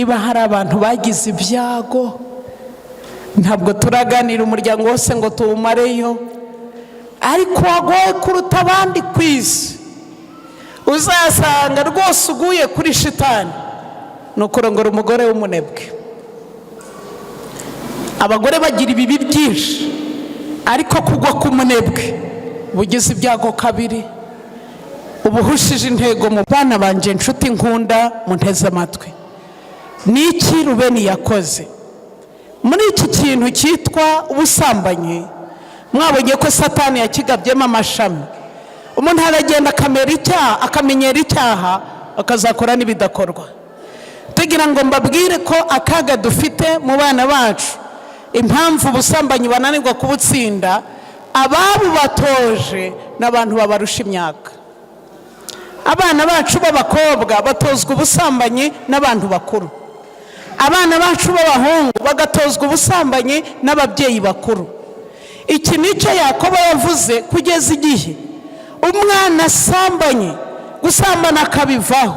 niba hari abantu bagize ibyago, ntabwo turaganira umuryango wose ngo tuwumareyo, ariko wagoye kuruta abandi ku isi uzasanga rwose uguye kuri shitani ni ukurongora umugore w'umunebwe. Abagore bagira ibibi byinshi, ariko kugwa ku munebwe bugize ibyago kabiri. Ubuhushije intego mu bana banje, inshuti nkunda munteze amatwi, niki Rubeni yakoze muri iki kintu cyitwa ubusambanyi? Mwabonye ko Satani yakigabyemo amashami. Umuntu aragenda akamenyera icyaha akazakora n'ibidakorwa. Tugira ngo mbabwire ko akaga dufite mu bana bacu, impamvu ubusambanyi bananirwa kubutsinda, ababubatoje n'abantu babarusha imyaka. Abana bacu b'abakobwa batozwa ubusambanyi n'abantu bakuru, abana bacu b'abahungu bagatozwa ubusambanyi n'ababyeyi bakuru. Iki nicyo Yakobo yavuze, kugeza igihe umwana asambanye, gusambana akabivaho,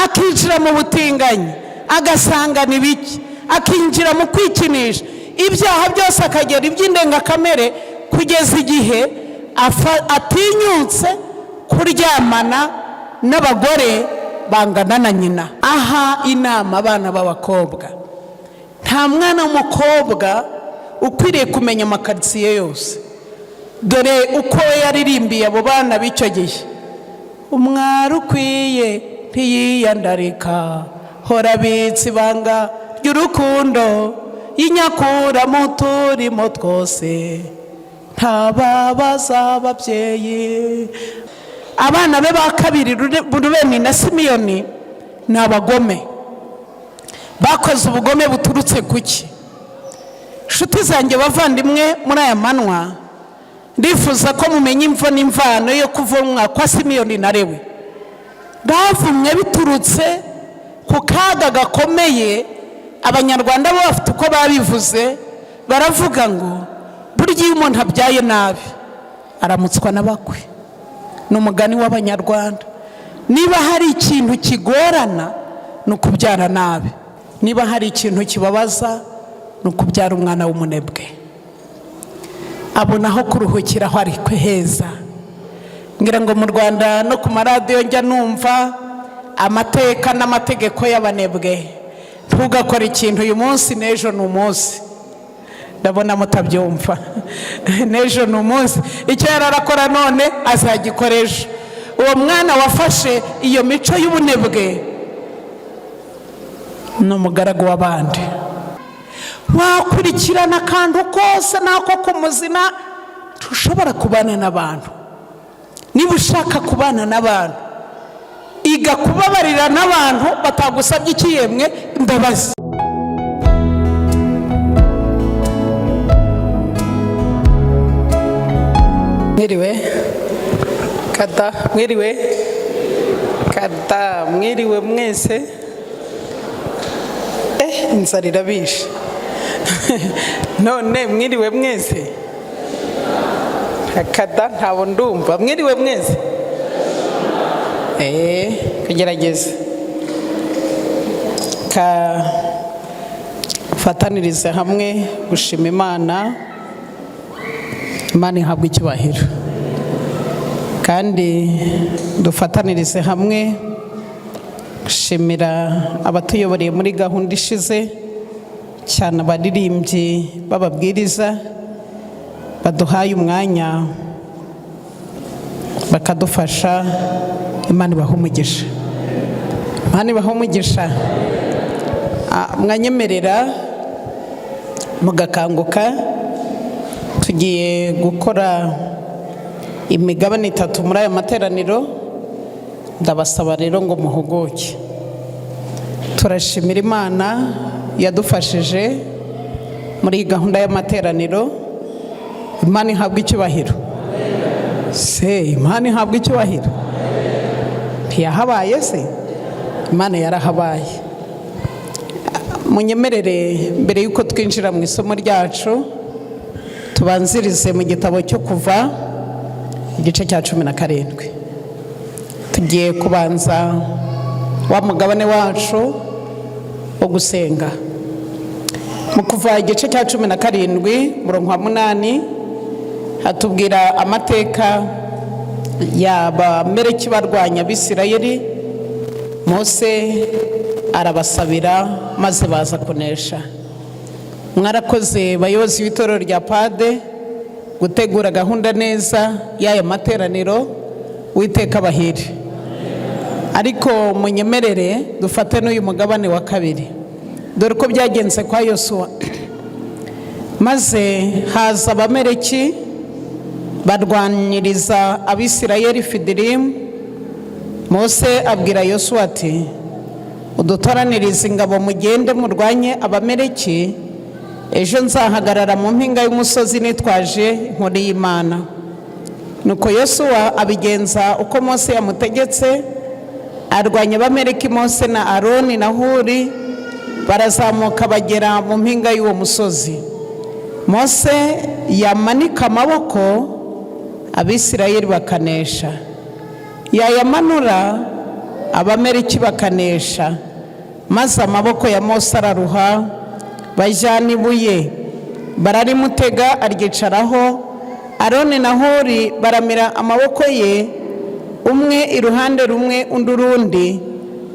akinjira mu butinganyi, agasangana ibiki, akinjira mu kwikinisha, ibyaha byose akagera iby'indengakamere, kugeza igihe atinyutse kuryamana n'abagore bangana na nyina. Aha inama abana b'abakobwa, nta mwana w'umukobwa ukwiriye kumenya amakaritsiye yose. Dore uko yaririmbiye abo bana b'icyo gihe: umwari ukwiye ntiyiyandarika, hora abitse ibanga ry'urukundo, yinyakura mu turimo twose, ntababaza ababyeyi. Abana be ba kabiri, Rubeni na Simiyoni, ni abagome. Bakoze ubugome buturutse kuki? Nshuti zanjye bavandimwe, muri aya manwa ndifuza ko mumenya imvo n'imvano yo kuvumwa kwa Simiyoni na Lewi. Bavumwe biturutse ku kaga gakomeye. Abanyarwanda bo bafite uko babivuze, baravuga ngo burya iyo umuntu abyaye nabi aramutswa n'abakwe. Ni umugani w'Abanyarwanda. Niba hari ikintu kigorana ni ukubyara nabi, niba hari ikintu kibabaza ni ukubyara umwana w'umunebwe. Abonaho kuruhukira aho ari heza. Ngira ngo mu Rwanda no ku maradiyo njya numva amateka n'amategeko y'abanebwe. Ntugakora ikintu uyu munsi n'ejo ni umunsi. Ndabona mutabyumva. N'ejo ni umunsi, icyo yararakora none azagikoresha. Uwo mwana wafashe iyo mico y'ubunebwe ni umugaragu w'abandi. Wakurikirana akantu kose nako kumuzina, tushobora kubana n'abantu. Niba ushaka kubana n'abantu, iga kubabarira n'abantu batagusabye ikiyemwe imbabazi. Mwiriwe kada, mwiriwe kada, mwiriwe mwese. Inzara irabishe. None mwiriwe mwese kada, ntabo ndumva. Mwiriwe mwese. Kugerageza fatanirize hamwe gushima Imana. Imana ihabwa icyubahiro, kandi dufatanirize hamwe gushimira abatuyoboreye muri gahunda ishize, cyane abaririmbyi b'ababwiriza baduhaye umwanya bakadufasha. Imana ibahe umugisha, Imana ibahe umugisha. Mwanyemerera mugakanguka. Tugiye gukora imigabane 3 muri aya materaniro. Ndabasaba rero ngo muhuguke. Turashimira Imana yadufashije muri gahunda y'amateraniro. Imana ihabwa icyubahiro. Imana ihabwa icyubahiro. Ntiyahabaye se? Imana yarahabaye. Munyemerere mbere yuko twinjira mu isomo ryacu, tubanzirize mu gitabo cyo Kuva igice cya 17. Tugiye kubanza wa mugabane wacu wo gusenga. Mu kuva igice cya 17 murongo wa 8 hatubwira amateka y'Abamaleki barwanya Abisirayeli. Mose arabasabira maze baza kunesha. Mwarakoze bayobozi b'itorero rya Pade gutegura gahunda neza y'aya materaniro. Uwiteka bahire. Ariko munyemerere dufate n'uyu mugabane wa kabiri. Dore ko byagenze kwa Yosuwa. Maze haza Abamaleki barwaniriza Abisirayeli Fidimu. Mose abwira Yosuwa ati, udutoranirize ingabo mugende murwanye Abamaleki, ejo nzahagarara mu mpinga y'umusozi nitwaje inkoni y'Imana. Nuko Yosuwa abigenza uko Mose yamutegetse, arwanya Abamaleki. Mose na Aroni na Huri barazamuka bagera mu mpinga y'uwo musozi. Mose yamanika amaboko, Abisirayeli bakanesha. Yayamanura, Abamaleki bakanesha. Maze amaboko ya Mose araruha, bajyana ibuye bararimutega aryicaraho. Aroni na Huri baramira amaboko ye, umwe iruhande rumwe undi urundi.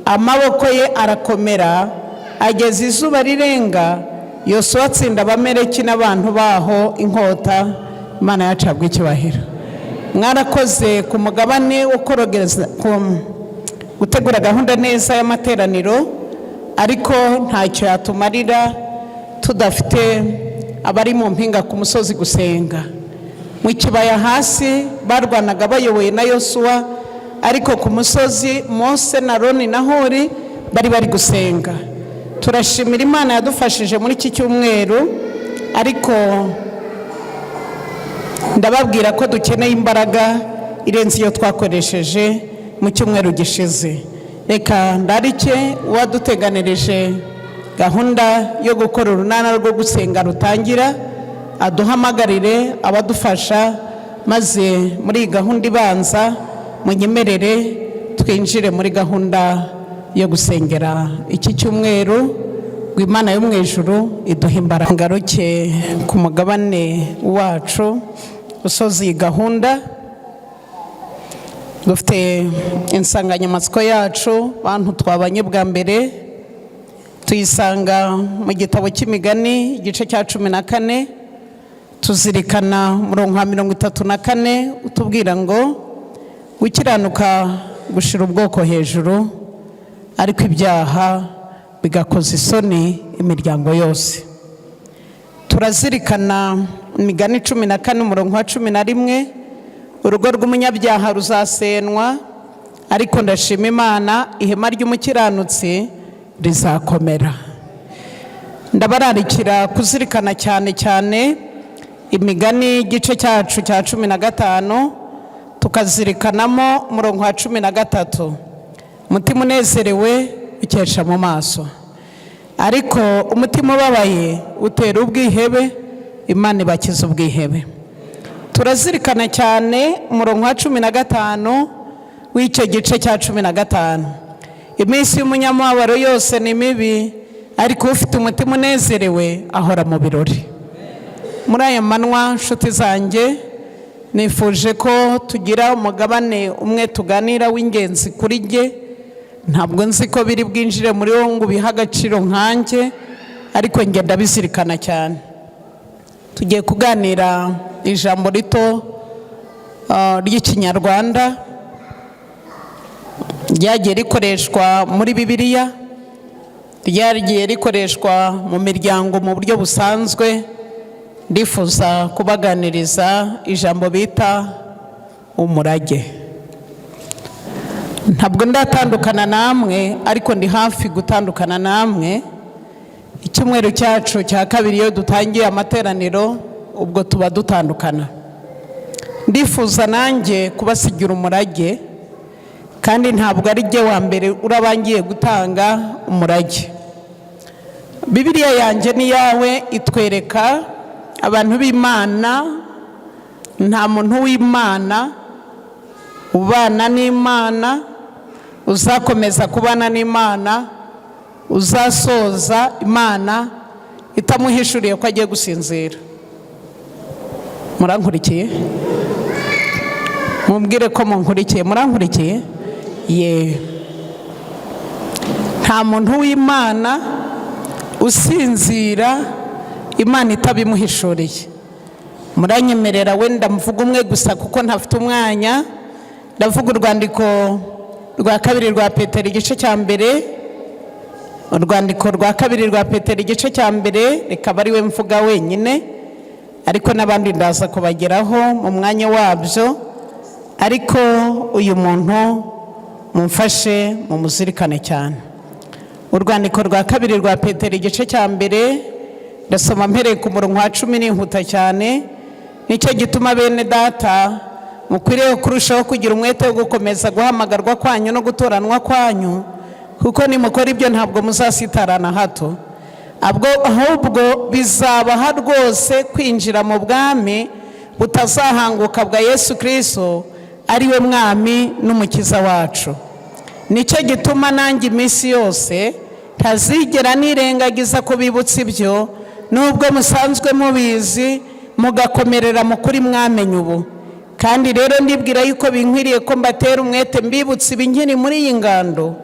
Amaboko ye arakomera ageza izuba rirenga. Yosuwa atsinda Abamaleki n'abantu baho inkota. Imana yacu ihabwe icyubahiro. Mwarakoze ku mugabane wo korogereza gutegura gahunda neza y'amateraniro, ariko ntacyo yatumarira tudafite abari mu mpinga ku musozi gusenga. Mu kibaya hasi barwanaga bayoboye na Yosuwa, ariko ku musozi Mose na Aroni na Huri bari gusenga. Turashimira Imana yadufashije muri iki cyumweru, ariko ndababwira ko dukeneye imbaraga irenze iyo twakoresheje mu cyumweru gishize. Reka ndarike uwaduteganirije gahunda yo gukora urunana rwo gusenga rutangira aduhamagarire abadufasha, maze muri iyi gahunda ibanza munyemerere twinjire muri gahunda yo gusengera iki cyumweru. Imana yo mu ijuru iduha imbaraga. Ngaruke ku mugabane wacu usoza iyi gahunda. Dufite insanganyamatsiko yacu bantu twabanye bwa mbere, tuyisanga mu gitabo cy'Imigani igice cya 14, tuzirikana murongo wa 34 utubwira ngo gukiranuka gushira ubwoko hejuru, ariko ibyaha bigakoza isoni imiryango yose. Turazirikana Imigani 14 umurongo wa 11, urugo rw'umunyabyaha ruzasenwa, ariko ndashima Imana ihema ry'umukiranutsi rizakomera. Ndabararikira kuzirikana cyane cyane Imigani igice cyacu cya 15, tukazirikanamo umurongo wa 13, umutima unezerewe ukesha mu maso, ariko umutima ubabaye utera ubwihebe. Imana ibakiza ubwihebe. Turazirikana cyane umurongo wa 15 w'icyo gice cya 15, iminsi y'umunyamubabaro yose ni mibi, ariko ufite umutima unezerewe ahora mu birori. Muri aya manwa nshuti zanjye, nifuje ko tugira umugabane umwe tuganira w'ingenzi kuri jye. Ntabwo nzi ko biri bwinjire muri wo ngo biha agaciro nkanjye, ariko njye ndabizirikana cyane. Tugiye kuganira ijambo rito ry'Ikinyarwanda ryagiye rikoreshwa muri Bibiliya, ryagiye rikoreshwa mu miryango mu buryo busanzwe. Ndifuza kubaganiriza ijambo bita umurage. Ntabwo ndatandukana namwe, ariko ndi hafi gutandukana namwe. Icyumweru cyacu cya kabiri iyo dutangiye amateraniro, ubwo tuba dutandukana. Ndifuza nanjye kubasigira umurage, kandi ntabwo ari jye wa mbere urabangiye gutanga umurage. Bibiliya yanjye n'iyawe itwereka abantu b'Imana, nta muntu w'Imana ubana n'Imana, uzakomeza kubana n'Imana uzasoza Imana itamuhishuriye ko agiye gusinzira. Murankurikiye? Mumbwire ko munkurikiye. Murankurikiye? Ye. Nta muntu w'Imana usinzira Imana itabimuhishuriye. Muranyemerera wenda mvuga umwe gusa kuko ntafite umwanya. Ndavuga urwandiko rwa kabiri rwa Petero igice cya mbere. Urwandiko rwa kabiri rwa Petero igice cya mbere, reka bari we mvuga wenyine, ariko n'abandi ndaza kubageraho mu mwanya wabyo, ariko uyu muntu mumfashe mumuzirikane cyane. Urwandiko rwa kabiri rwa Petero igice cya mbere, ndasoma mpereye ku murongo wa 10 nihuta cyane. Nicyo gituma bene data mukwiriye kurushaho kugira umwete wo gukomeza guhamagarwa kwanyu no gutoranwa kwanyu, kuko nimukora ibyo ntabwo muzasitarana hato, ahubwo bizabaha rwose kwinjira mu bwami butazahanguka bwa Yesu Kristo ari we mwami n'umukiza wacu. Nicyo gituma nanjye iminsi yose ntazigera nirengagiza kubibutsa ibyo, nubwo musanzwe mubizi mugakomerera mu kuri mwamenye ubu. Kandi rero ndibwira yuko binkwiriye ko mbatera umwete mbibutsa ibinkiri muri iyi ngando,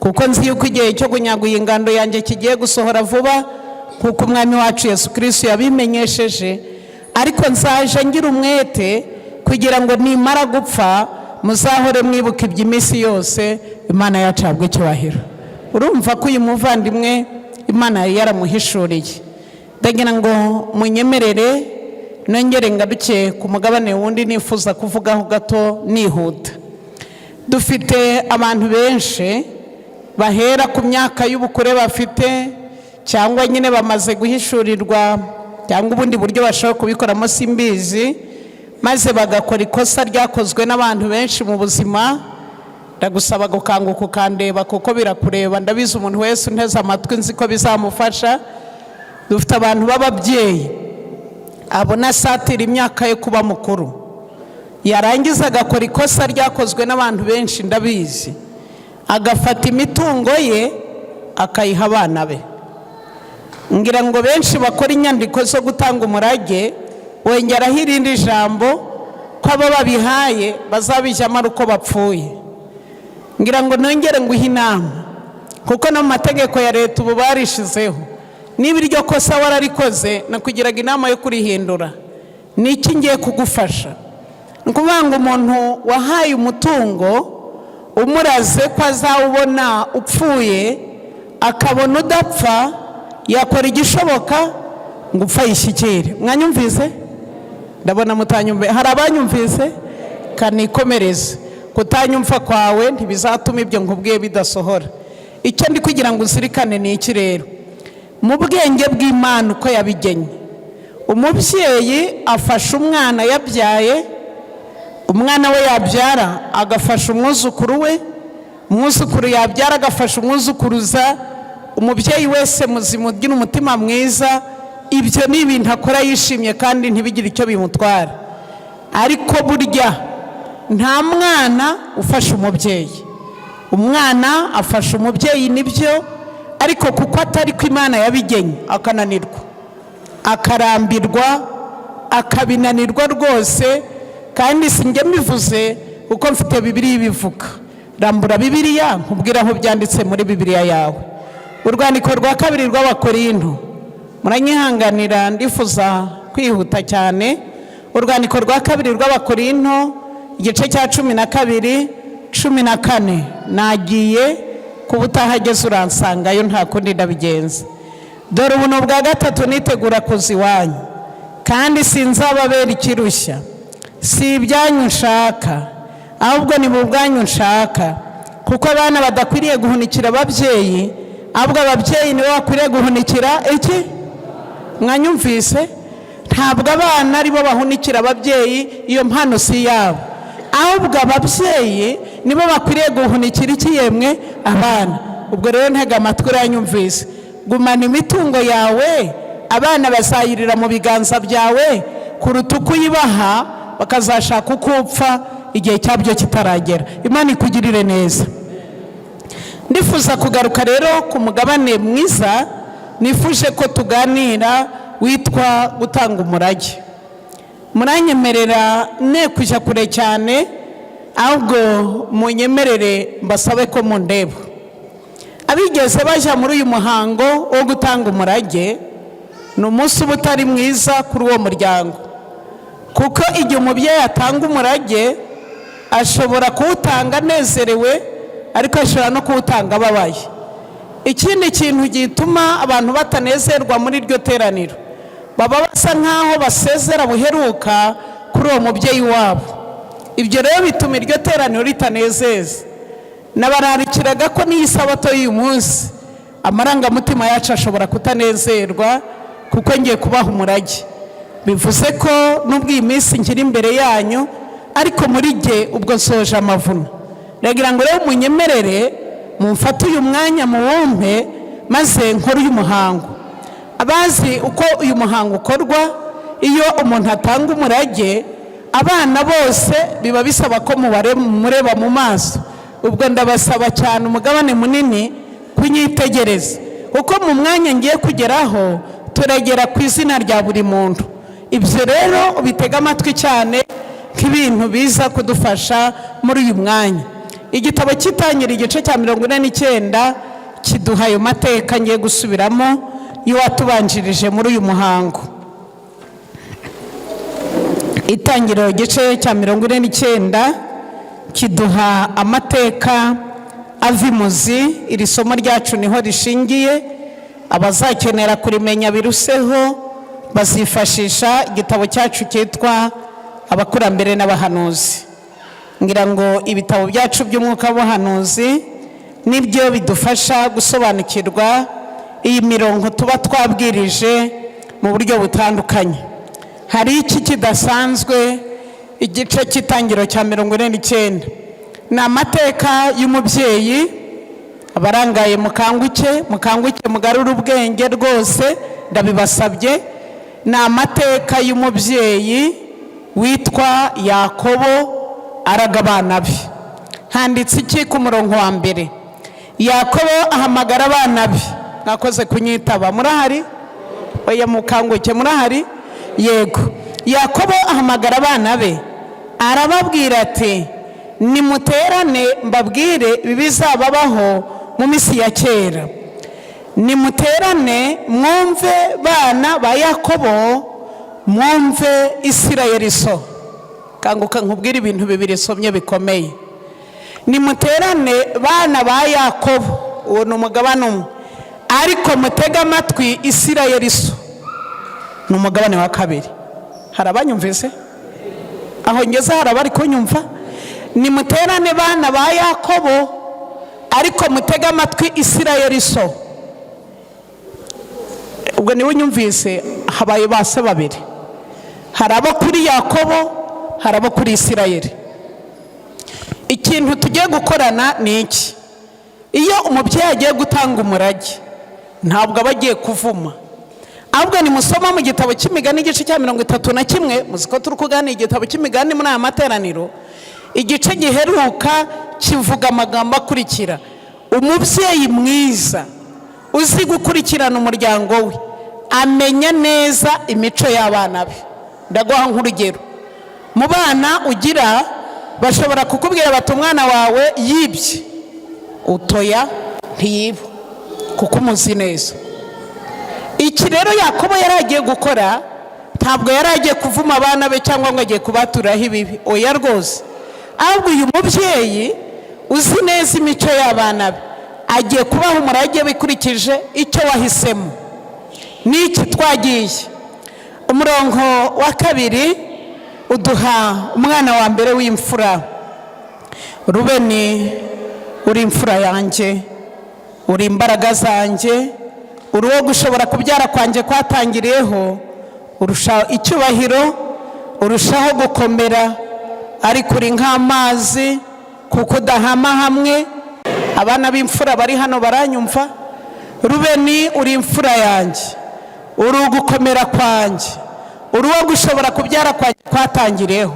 kuko nzi yuko igihe cyo kunyaguye ingando yanjye kigiye gusohora vuba, kuko umwami wacu Yesu Kristo yabimenyesheje. Ariko nzaje ngira umwete kugira ngo nimara gupfa muzahore mwibuka iby'iminsi yose Imana yacabwe cyubahiro. Urumva ko uyu muvandimwe Imana yari yaramuhishuriye. Ndagira ngo munyemerere nongere ngaruke ku mugabane wundi nifuza kuvugaho gato nihuta. Dufite abantu benshi bahera ku myaka y'ubukure bafite, cyangwa nyine bamaze guhishurirwa, cyangwa ubundi buryo bashobora kubikoramo simbizi, maze bagakora ikosa ryakozwe n'abantu benshi mu buzima. Ndagusaba gukanguka ukandeba kuko birakureba. Ndabizi umuntu wese unteze amatwi nzi ko bizamufasha. Dufite abantu b'ababyeyi abona asatira imyaka yo kuba mukuru, yarangiza agakora ikosa ryakozwe n'abantu benshi ndabizi, agafata imitungo ye akayiha abana be. Ngira ngo benshi bakora inyandiko zo gutanga umurage wongeraho irindi jambo ko abo babihaye bazabijyamo ari uko bapfuye. Ngira ngo nongere nguhe inama, kuko no mu mategeko ya leta ubu barishizeho, niba iryo kosa wararikoze nakugiraga inama yo kurihindura. Niki ngiye kugufasha? Nukuvuga ngo umuntu wahaye umutungo umuraze ko azawubona upfuye, akabona udapfa, yakora igishoboka ngo upfa yishyikire. Mwanyumvise? Ndabona mutanyumve. Hari abanyumvise? Kanikomereze. Kutanyumva kwawe ntibizatuma ibyo nkubwiye bidasohora. Icyo ndi kugira ngo uzirikane ni iki rero? Mu bwenge bw'Imana uko yabigenye, umubyeyi afasha umwana yabyaye, umwana we yabyara agafasha umwuzukuru we, umwuzukuru yabyara agafasha umwuzukuruza. Umubyeyi wese muzima ugira umutima mwiza, ibyo ni ibintu akora yishimye kandi ntibigire icyo bimutwara. Ariko burya nta mwana ufasha umubyeyi. Umwana afasha umubyeyi nibyo, ariko kuko atari ko Imana yabigenye akananirwa, akarambirwa, akabinanirwa rwose. Kandi sinjye mbivuze kuko mfite Bibiliya ibivuga. Rambura Bibiliya nkubwira aho byanditse muri Bibiliya yawe. Urwandiko rwa kabiri rw'Abakorinto, muranyihanganira ndifuza kwihuta cyane. Urwandiko rwa kabiri rw'Abakorinto igice cya 12 14, nagiye kubutahageze uransangayo nta kundi ndabigenza. Dore ubu bwa gatatu nitegura kuza iwanyu, kandi sinzababera ikirushya. Si ibyanyu nshaka, ahubwo ni mu bwanyu nshaka, kuko abana badakwiriye guhunikira ababyeyi, ahubwo ababyeyi nibo bakwiriye guhunikira iki? Mwanyumvise? Ntabwo abana aribo bahunikira ababyeyi, iyo mpano si yabo, ahubwo ababyeyi nibo bakwiriye guhunikira iki yemwe? Abana. Ubwo rero ntega amatwi uranyumvise. Gumana imitungo yawe, abana bazayirira mu biganza byawe kuruta uko uyibaha bakazashaka uko upfa igihe cyabyo kitaragera. Imana ikugirire neza. ndifuza kugaruka rero ku mugabane mwiza nifuje ko tuganira witwa gutanga umurage. Muranyemerera ne kujya kure cyane, ahubwo munyemerere mbasabe ko mundeba. Abigeze baje muri uyu muhango wo gutanga umurage, ni umunsi uba utari mwiza kuri uwo muryango, kuko igihe umubyeyi atanga umurage ashobora kuwutanga anezerewe, ariko ashobora no kuwutanga ababaye. Ikindi kintu gituma abantu batanezerwa muri iryo teraniro, baba basa nk'aho basezera buheruka kuri uwo mubyeyi wabo. Ibyo rero bituma iryo teraniro ritanezeza. Nabararikiraga ko n'iyi sabato y'uyu munsi amarangamutima yacu ashobora kutanezerwa, kuko ngiye kubaha umurage. Bivuze ko nubwo iyi minsi nkiri imbere yanyu, ariko muri jye ubwo nsoje amavuno, ndagira ngo rero munyemerere mumfate uyu mwanya muwumpe, maze nkore uyu muhango. Abazi uko uyu muhango ukorwa, iyo umuntu atanga umurage, abana bose biba bisaba ko mureba mu maso. Ubwo ndabasaba cyane umugabane munini kunyitegereza, kuko mu mwanya ngiye kugeraho turagera ku izina rya buri muntu. Ibyo rero ubitega amatwi cyane nk'ibintu biza kudufasha muri uyu mwanya. Igitabo cy'Itangiriro igice cya 49 kiduha ayo mateka ngiye gusubiramo y'uwatubanjirije muri uyu muhango. Itangiriro igice cya 49 kiduha amateka ava imuzi. Iri somo ryacu niho rishingiye. Abazakenera kurimenya biruseho bazifashisha igitabo cyacu cyitwa Abakurambere n'Abahanuzi. Ngira ngo ibitabo byacu by'umwuka w'ubuhanuzi nibyo bidufasha gusobanukirwa iyi mirongo tuba twabwirije mu buryo butandukanye. Hari iki kidasanzwe, igice cy'Itangiriro cya 49 ni amateka y'umubyeyi. Abarangaye mukanguke mugarura ubwenge rwose, ndabibasabye. Ni amateka y'umubyeyi witwa Yakobo araga abana be. Handitse iki ku murongo wa mbere? Yakobo ahamagara abana be. Mwakoze kunyitaba, murahari? Oya mukanguke, murahari? Yego. Yakobo ahamagara abana be, arababwira ati, nimuterane mbabwire ibizababaho mu minsi ya kera. Nimuterane mwumve bana ba Yakobo, mwumve Isirayeli so. Kanguka nkubwire ibintu bibiri somye bikomeye. Nimuterane bana ba Yakobo, uwo ni umugabane umwe, ariko mutega amatwi Isirayeli so, ni umugabane wa kabiri. Harabanyumvise? Aho ngeze harabari kunyumva? Nimuterane bana ba Yakobo, ariko mutega amatwi Isirayeli so. Ubwo niwe unyumvise, habaye base babiri. Harabo kuri Yakobo, harabo kuri Isirayeli. Ikintu tugiye gukorana ni iki? Iyo umubyeyi agiye gutanga umurage, ntabwo aba agiye kuvuma. Ahubwo nimusoma mu gitabo cy'Imigani igice cya 31, muziko turi kuganira igitabo cy'Imigani muri aya materaniro. Igice giheruka kivuga amagambo akurikira: umubyeyi mwiza uzi gukurikirana umuryango we amenya neza imico y'abana be. Ndaguha nk'urugero. Mu bana ugira bashobora kukubwira bati umwana wawe yibye, utoya ntiyiba, kuko umuzi neza. Iki rero Yakobo yari agiye gukora, ntabwo yari agiye kuvuma abana be cyangwa ngo agiye kubaturaho ibibi, oya rwose. Ahubwo uyu mubyeyi uzi neza imico y'abana be agiye kubaha umurage bikurikije icyo wahisemo. Niki twagiye? Umurongo wa kabiri uduha umwana wa mbere w'imfura. Rubeni, uri imfura yanjye, uri imbaraga zanjye, uri uwo gushobora kubyara kwanjye kwatangiriyeho, urushaho icyubahiro, urushaho gukomera, ariko uri nk'amazi kuko udahama hamwe. Abana b'imfura bari hano baranyumva? Rubeni, uri imfura yanjye, uri ugukomera kwanjye, uri uwo gushobora kubyara kwanjye kwatangiriyeho.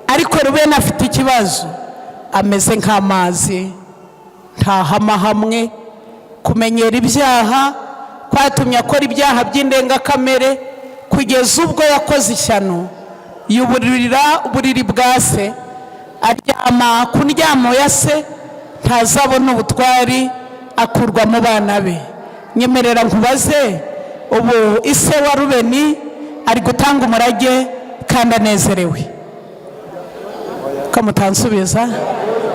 Ariko Rubeni afite ikibazo, ameze nk'amazi ntahama hamwe. Kumenyera ibyaha kwatumye akora ibyaha by'indengakamere kugeza ubwo yakoze ishyano yuburira uburiri bwa se, aryama ku ndyamo ya se, ntazabona ubutwari, akurwa mu bana be. Nyemerera nkubaze, ubu ise wa Rubeni ari gutanga umurage kandi anezerewe? Ko mutansubiza?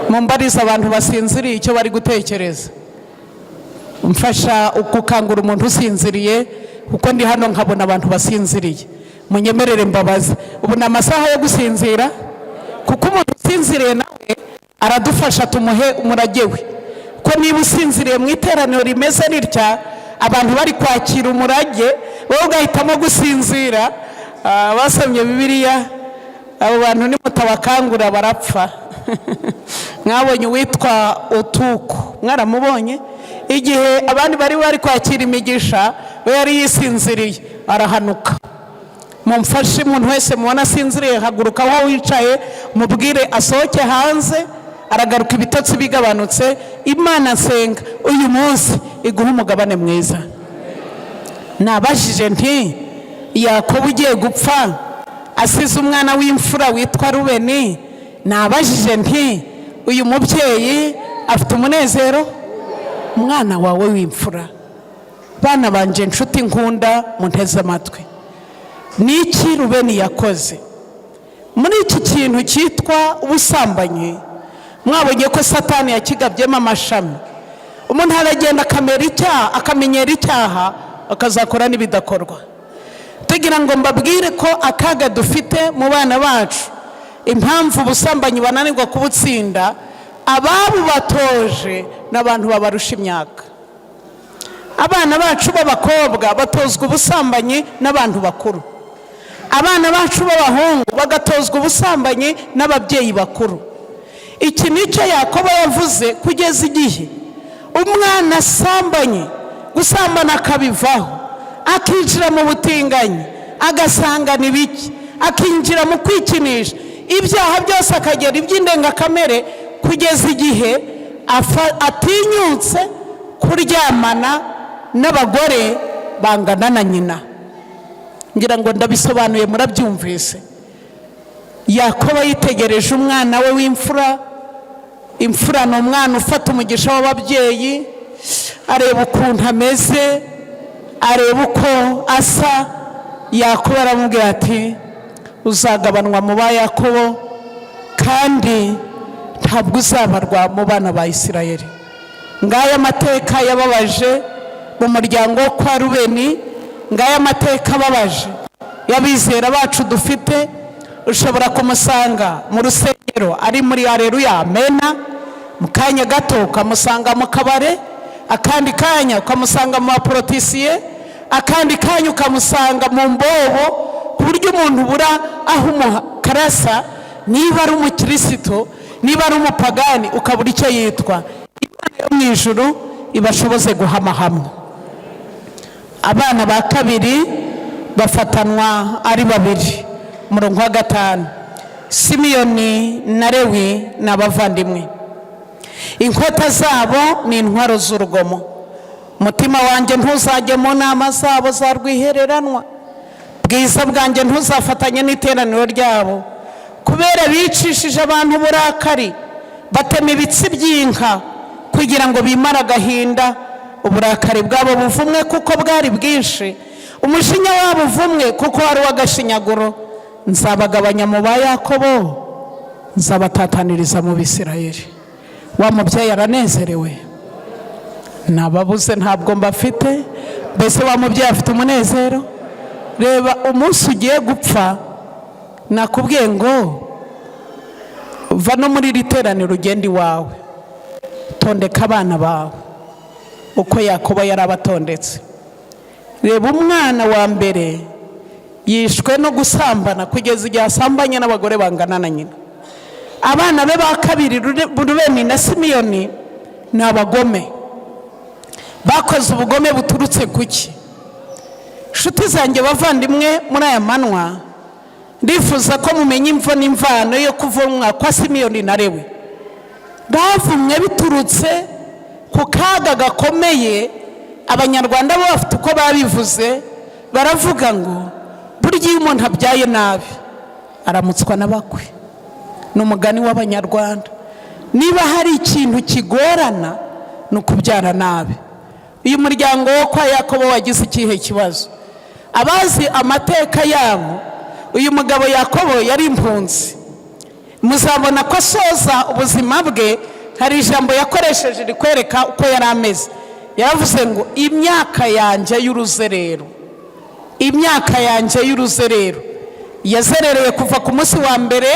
Mumbariza abantu basinziriye icyo bari gutekereza. Mfasha gukangura umuntu usinziriye, kuko ndi hano nkabona abantu basinziriye. Munyemerere mbabaze, ubu ni amasaha yo gusinzira? Kuko umuntu usinziriye nawe aradufasha tumuhe umurage we. Ko niba usinziriye mu iteraniro rimeze ritya, abantu bari kwakira umurage, wowe ugahitamo gusinzira, basomye Bibiliya, abo bantu nimutabakangura barapfa. Mwabonye uwitwa Utuku, mwaramubonye? Igihe abandi bari kwakira imigisha, we yari yisinziriye, arahanuka. Mumfashe umuntu wese mubona asinziriye, haguruka aho wicaye, mubwire asohoke hanze, aragaruka ibitotsi bigabanutse. Imana nsenga uyu munsi iguha umugabane mwiza. Nabajije nti, Yakobo ugiye gupfa asize umwana w'imfura witwa Rubeni, nabajije nti uyu mubyeyi afite umunezero? Umwana wawe w'imfura. Bana banje nshuti nkunda munteze amatwi, niki Rubeni yakoze muri iki kintu cyitwa ubusambanyi? Mwabonye ko Satani yakigabyemo amashami. Umuntu aragenda akamenyera icyaha, akazakora n'ibidakorwa. Tugira ngo mbabwire ko akaga dufite mu bana bacu, impamvu ubusambanyi bananirwa kubutsinda, ababubatoje n'abantu babarusha imyaka. Abana bacu b'abakobwa batozwa ubusambanyi n'abantu bakuru. Abana bacu b'abahungu bagatozwa ubusambanyi n'ababyeyi bakuru. Iki nicyo Yakobo yavuze, kugeza igihe umwana asambanye, gusambana akabivaho, akinjira mu butinganyi, agasangana ibiki, akinjira mu kwikinisha, ibyaha byose akagera iby'indengakamere, kugeza igihe atinyutse kuryamana n'abagore bangana na nyina. Ngira ngo ndabisobanuye, murabyumvise. Yakobo yitegereje umwana we w'imfura. Imfura ni umwana ufata umugisha w'ababyeyi, areba ukuntu ameze, areba uko asa. Yakobo aramubwira ati, uzagabanwa mu ba Yakobo kandi ntabwo uzabarwa mu bana ba Isirayeli. Ngaya amateka yababaje mu muryango wo kwa Rubeni, ngaya amateka ababaje y'abizera bacu dufite. Ushobora kumusanga mu rusengero ari muri Haleluya Amena, mu kanya gato ukamusanga mu kabare, akandi kanya ukamusanga mu baporotisiye, akandi kanya ukamusanga mu mbobo, ku buryo umuntu ubura aho umukarasa, niba ari umukristo, niba ari umupagani, ukabura icyo yitwa. Imana yo mu ijuru ibashoboze guhama hamwe. Abana ba kabiri bafatanwa ari babiri. Umurongo wa 5, Simiyoni na Lewi ni abavandimwe. Inkota zabo ni intwaro z'urugomo. Mutima wanjye ntuzajye mu nama zabo za rwihereranwa, bwiza bwanjye ntuzafatanye n'iteraniro ryabo. Kubera bicishije abantu uburakari, batema ibitsi by'inka kugira ngo bimare agahinda. Uburakari bwabo buvumwe kuko bwari bwinshi, umujinya wabo uvumwe kuko wari uw'agashinyaguro. Nzabagabanya mu ba Yakobo, nzabatataniriza mu Bisirayeli. Wa mubyeyi aranezerewe? Nababuze ntabwo mbafite. Mbese wa mubyeyi afite umunezero? Reba umunsi ugiye gupfa, nakubwiye ngo va no muri iri teraniro ugenda iwawe, tondeka abana bawe uko Yakobo yari abatondetse. Reba umwana wa mbere yishwe no gusambana kugeza igihe asambanye n'abagore bangana na nyina. Abana be ba kabiri Rubeni na Simiyoni ni abagome, bakoze ubugome buturutse kuki? Nshuti zanjye bavandimwe, muri aya manwa ndifuza ko mumenya imvo n'imvano yo kuvumwa kwa Simiyoni na Lewi. Bavumwe biturutse ku kaga gakomeye. Abanyarwanda bo bafite uko babivuze, baravuga ngo burya iyo umuntu abyaye nabi aramutswa n'abakwe. Ni umugani w'Abanyarwanda. Niba hari ikintu kigorana ni ukubyara nabi. Uyu muryango wo kwa Yakobo wagize ikihe kibazo? Abazi amateka yabo, uyu mugabo Yakobo yari impunzi. Muzabona ko asoza ubuzima bwe hari ijambo yakoresheje rikwereka uko yari ameze. Yaravuze ngo imyaka yanjye y'uruzerero, imyaka yanjye y'uruzerero. Yazerereye kuva ku munsi wa mbere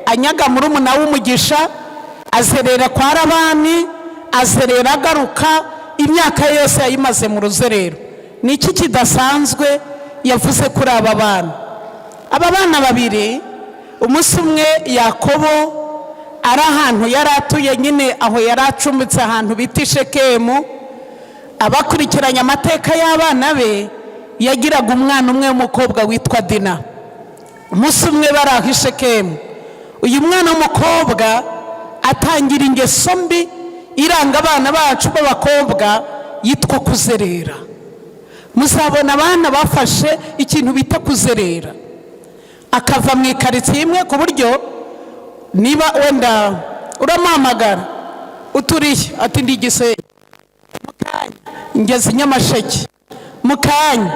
anyaga murumuna w'umugisha, azerera kwa Labani, azerera agaruka, imyaka yose yayimaze mu ruzerero. Ni iki kidasanzwe yavuze kuri aba bana? Aba bana babiri, umunsi umwe Yakobo ari ahantu yari atuye nyine aho yari acumbitse ahantu bita Shekemu. Abakurikiranye amateka y'abana be, yagiraga umwana umwe w'umukobwa witwa Dina. Umunsi umwe bari aho Shekemu, uyu mwana w'umukobwa atangira ingeso mbi iranga abana bacu b'abakobwa yitwa kuzerera. Muzabona abana bafashe ikintu bita kuzerera, akava mu ikaritsiye imwe ku buryo niba wenda uramamagara uturiye ati ndi Gisenyi, mukanya ngeze Nyamasheke, mukanya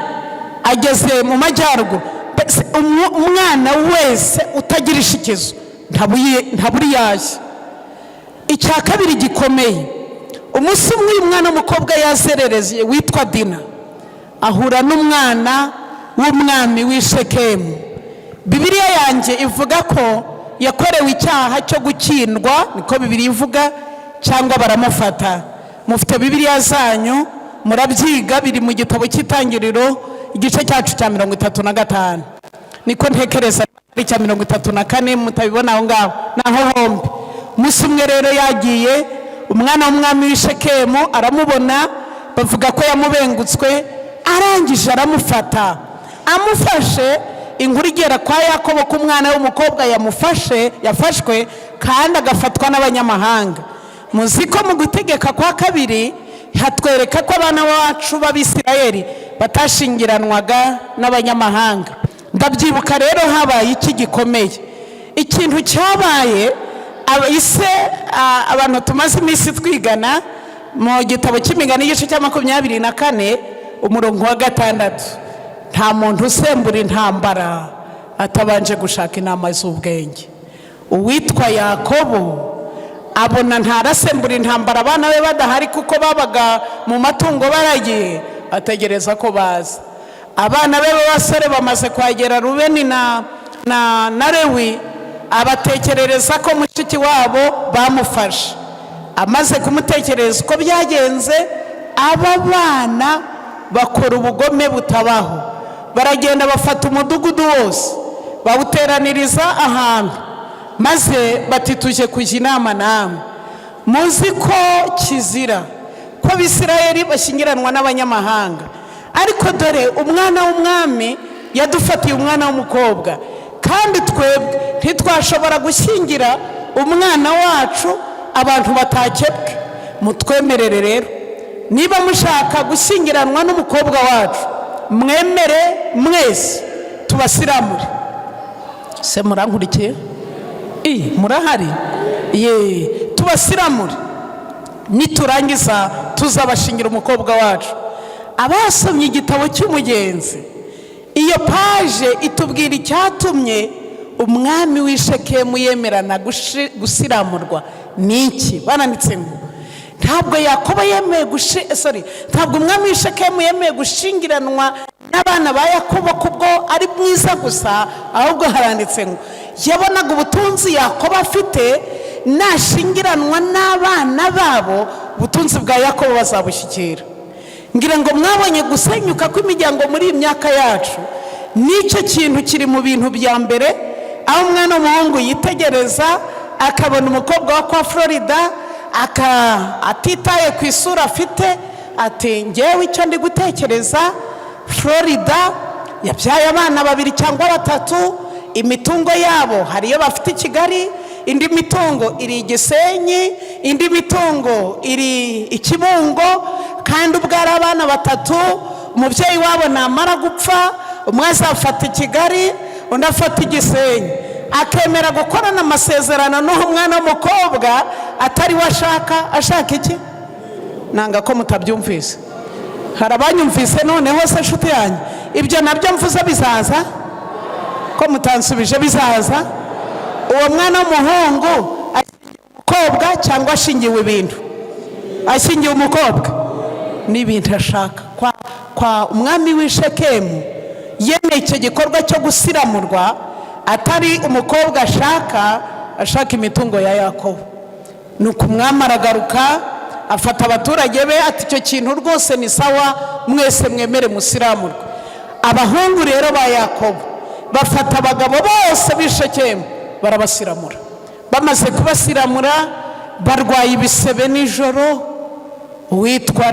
ageze mu majyaruguru. Umwana wese utagira ishikizo ntaburi yaje. Icya kabiri gikomeye, umunsi umwe uyu mwana w'umukobwa yazerereze witwa Dina ahura n'umwana w'umwami w'i Shekemu. Bibiliya yanjye ivuga ko yakorewe icyaha cyo gukindwa, niko Bibiliya ivuga, cyangwa baramufata. Mufite Bibiliya zanyu murabyiga, biri mu gitabo cy'Itangiriro igice cyacu cya 35, niko ntekereza ari cya 34, mutabibona aho ngaho naho hombi. Umunsi umwe rero yagiye, umwana w'umwami w'i Shekemu aramubona, bavuga ko yamubengutswe, arangije aramufata. Amufashe, inkuru igera kwa Yakobo ko umwana w'umukobwa yafashwe kandi agafatwa n'abanyamahanga. Muzi ko mu gutegeka kwa kabiri hatwereka ko abana bacu b'Abisirayeli batashingiranwaga n'abanyamahanga. Ndabyibuka rero habaye iki gikomeye, ikintu cyabaye. Abantu tumaze iminsi twigana mu gitabo cy'Imigani igice cya 24 umurongo wa 6, nta muntu usembura intambara atabanje gushaka inama z'ubwenge. Uwitwa Yakobo abona ntarasembura intambara abana be badahari kuko babaga mu matungo baragiye, ategereza ko baza. Abana be b'abasore bamaze kwagera Rubeni na Lewi, abatekerereza ko mushiki wabo bamufashe. Amaze kumutekereza uko byagenze, aba bana bakora ubugome butabaho. Baragenda bafata umudugudu wose bawuteraniriza ahantu, maze bati tuje kujya inama namwe. Muzi ko kizira ko Abisirayeli bashyingiranwa n'abanyamahanga, ariko dore umwana w'umwami yadufatiye umwana w'umukobwa, kandi twebwe ntitwashobora gushyingira umwana wacu abantu batakebwe. Mutwemerere rero, niba mushaka gushyingiranwa n'umukobwa wacu, mwemere mwese tubasiramure. Se murankurikiye? Murahari? Tubasiramure, niturangiza tuzabashingira umukobwa wacu. Abasomye igitabo cy'Umugenzi, iyo paje itubwira icyatumye umwami w'i Shekemu yemerana gusiramurwa. Niki? Bananditse ngo ntabwo Yakobo yemeye ntabwo umwami w'i Shekemu yemeye gushingiranwa n'abana ba Yakobo kubwo ari mwiza gusa, ahubwo haranditse ngo yabonaga ubutunzi Yakobo afite nashingiranwa n'abana babo, ubutunzi bwa Yakobo bazabushyikira. Ngira ngo mwabonye gusenyuka kw'imiryango muri iyi myaka yacu, nicyo kintu kiri mu bintu bya mbere, aho umwana w'umuhungu yitegereza akabona umukobwa wa kwa Florida atitaye ku isura afite, ati ngewe icyo ndi gutekereza, Florida yabyaye abana 2 cyangwa 3, imitungo yabo hari iyo bafite i Kigali, indi mitungo iri i Gisenyi, indi mitungo iri Ikibungo, kandi ubwo ari abana batatu, umubyeyi wabo namara gupfa umwe azafata Kigali undi afata Gisenyi, akemera gukorana amasezerano n'uwo mwana w'umukobwa atari we ashaka iki? Nanga ko mutabyumvise. Hari abanyumvise noneho se nshuti yanjye, ibyo nabyo mvuze bizaza ko mutansubije? Bizaza. Uwo mwana w'umuhungu umukobwa cyangwa ashingiwe ibintu? Ashingiwe umukobwa n'ibintu ashaka. Kwa umwami w'i Shekemu yemeye icyo gikorwa cyo gusiramurwa, atari umukobwa ashaka imitungo ya Yakobo. Nuko umwami aragaruka afata abaturage be ati icyo kintu rwose ni sawa, mwese mwemere musiramurwe. Abahungu rero ba Yakobo bafata abagabo bose b'i Shekemu barabasiramura. Bamaze kubasiramura barwaye ibisebe nijoro, uwitwa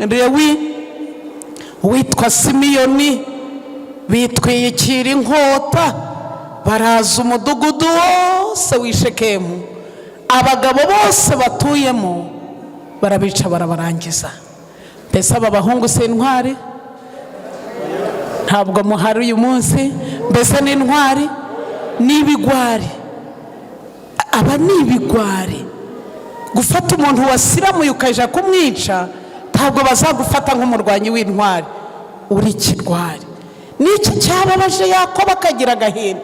Lewi, uwitwa Simiyoni bitwikira inkota, baraza umudugudu wose w'i Shekemu, abagabo bose batuyemo barabica barabarangiza. Mbese aba bahungu si intwari? Ntabwo muhari uyu munsi? Mbese ni intwari? Ni ibigwari. Aba ni ibigwari. Gufata umuntu wasiramuye ukaja kumwica, ntabwo bazagufata nk'umurwanyi w'intwari, uri ikigwari. Niki cyababaje Yakobo akagira agahinda,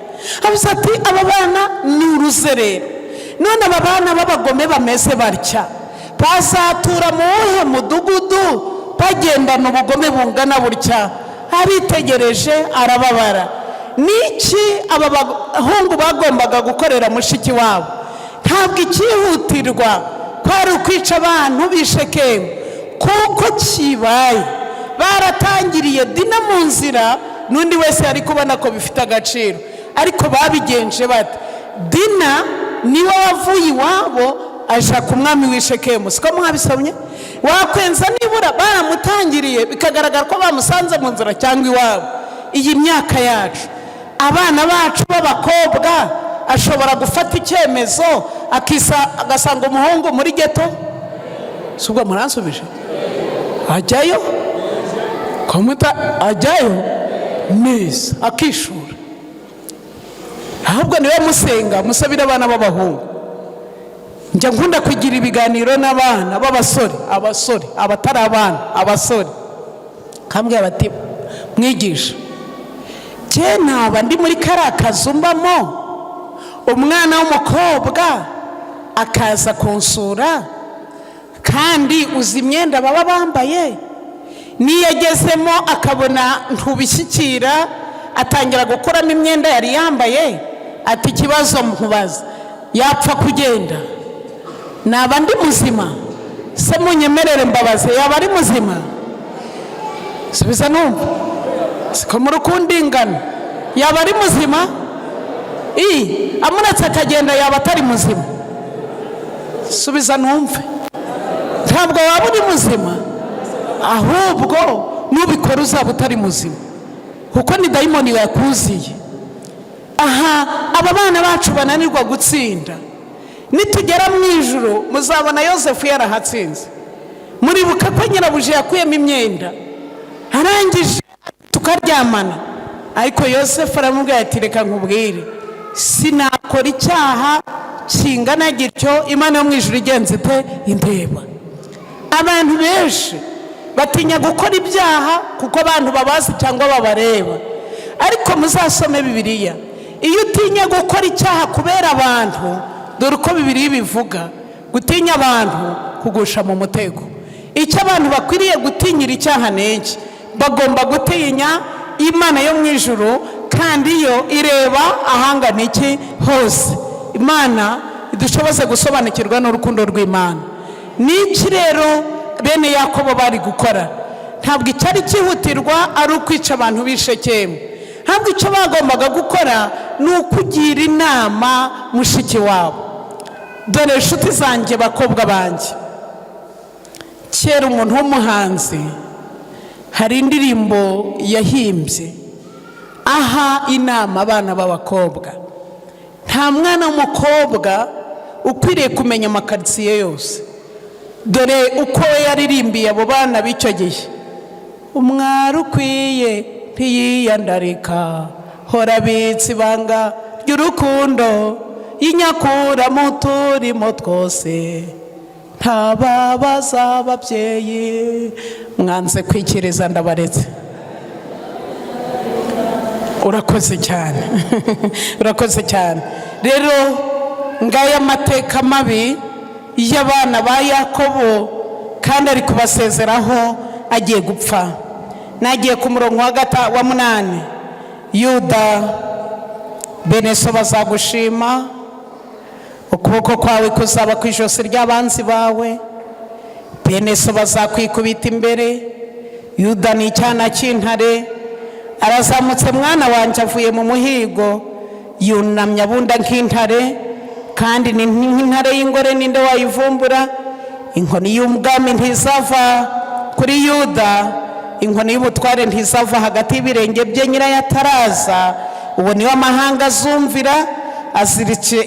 avuze ati aba bana ni uruzerero. None aba bana b'abagome bameze batya bazatura mu wuhe mudugudu bagendana ubugome bungana butya? Abitegereje arababara. Niki aba bahungu bagombaga gukorera mushiki wabo? Ntabwo ikihutirwa kwari ukwica abantu b'i Shekemu, kuko kibaye baratangiriye Dina mu nzira, n'undi wese ari kubona ko bifite agaciro. Ariko babigenje bate? Dina niwe wavuye iwabo aja ku mwami w'i Shekemu. Siko mwabisomye? Wakwenza nibura baramutangiriye bikagaragara ko bamusanze mu nzira cyangwa iwabo. Iyi myaka yacu, abana bacu b'abakobwa ashobora gufata icyemezo agasanga umuhungu muri geto. Subwo muransubije? Ajyayo ajyayo neza akishura. Ahubwo niwe musenga musabira abana b'abahungu. Njya nkunda kugira ibiganiro n'abana b'abasore, abatari abana, abasore. Kambwira bati mwigisha, je naba ndi muri kariya kazu mbamo, umwana w'umukobwa akaza kunsura, kandi uzi imyenda baba bambaye, niyo agezemo akabona ntubishyikira atangira gukuramo imyenda yari yambaye, ati ikibazo nkubaza, yapfa kugenda? Naba ndi muzima? Se munyemerere mbabaze, yaba ari muzima? Subiza numva. Siko muri kundingana. Yaba ari muzima? Amunatse akagenda yaba atari muzima? Subiza numve. Ntabwo waba uri muzima, ahubwo nubikora uzaba utari muzima, kuko ni dayimoni yakuziye. Aha aba bana bacu bananirwa gutsinda, nitugera mu ijuru muzabona Yosefu yarahatsinze. Muribuka ko nyirabuje yakuyemo imyenda arangije tukaryamana, ariko Yosefu aramubwira ati reka nkubwire, sinakora icyaha kingana gityo Imana yo mu ijuru igenze ite indeba. Abantu benshi batinya gukora ibyaha kuko abantu babazi cyangwa babareba, ariko muzasome Bibiliya. Iyo utinya gukora icyaha kubera abantu, dore uko Bibiliya bivuga, gutinya abantu kugusha mu mutego. Icyo abantu bakwiriye gutinyira icyaha n'iki? Bagomba gutinya Imana yo mu ijuru, kandi yo ireba ahangana iki hose. Imana idushoboze gusobanukirwa n'urukundo rw'Imana. Niki rero bene Yakobo bari gukora? Ntabwo icyari cyihutirwa ari ukwica abantu b'i Shekemu. Ntabwo icyo bagombaga gukora ni ukugira inama mushiki wabo. Dore inshuti zanjye, bakobwa banjye, kera umuntu w'umuhanzi hari indirimbo yahimbye aha inama abana b'abakobwa. Nta mwana w'umukobwa ukwiriye kumenya amakaritsiye yose. Dore uko yaririmbiye abo bana b'icyo gihe: umwari ukwiye ntiyiyandarika, hora abitse ibanga ry'urukundo, yinyakura mu turimo twose, ntababaza ababyeyi. Mwanze kwikiriza ndabaretse. Urakoze cyane. Urakoze cyane. Rero ngaya amateka mabi y'abana ba Yakobo, kandi ari kubasezeraho agiye gupfa. Nagiye ku murongo wa 8. Yuda, bene so bazagushima, ukuboko kwawe kuzaba ku ijosi ry'abanzi bawe, bene so bazakwikubita imbere. Yuda ni icyana cy'intare, arazamutse mwana wanjye avuye mu muhigo, yunamye abunda nk'intare, kandi ni nk'intare y'ingore, ninde wayivumbura? Inkoni y'ubwami ntizava kuri Yuda, inkoni y'ubutware ntizava hagati y'ibirenge bye nyirayo ataraza. Uwo niwe amahanga azumvira. Aziritse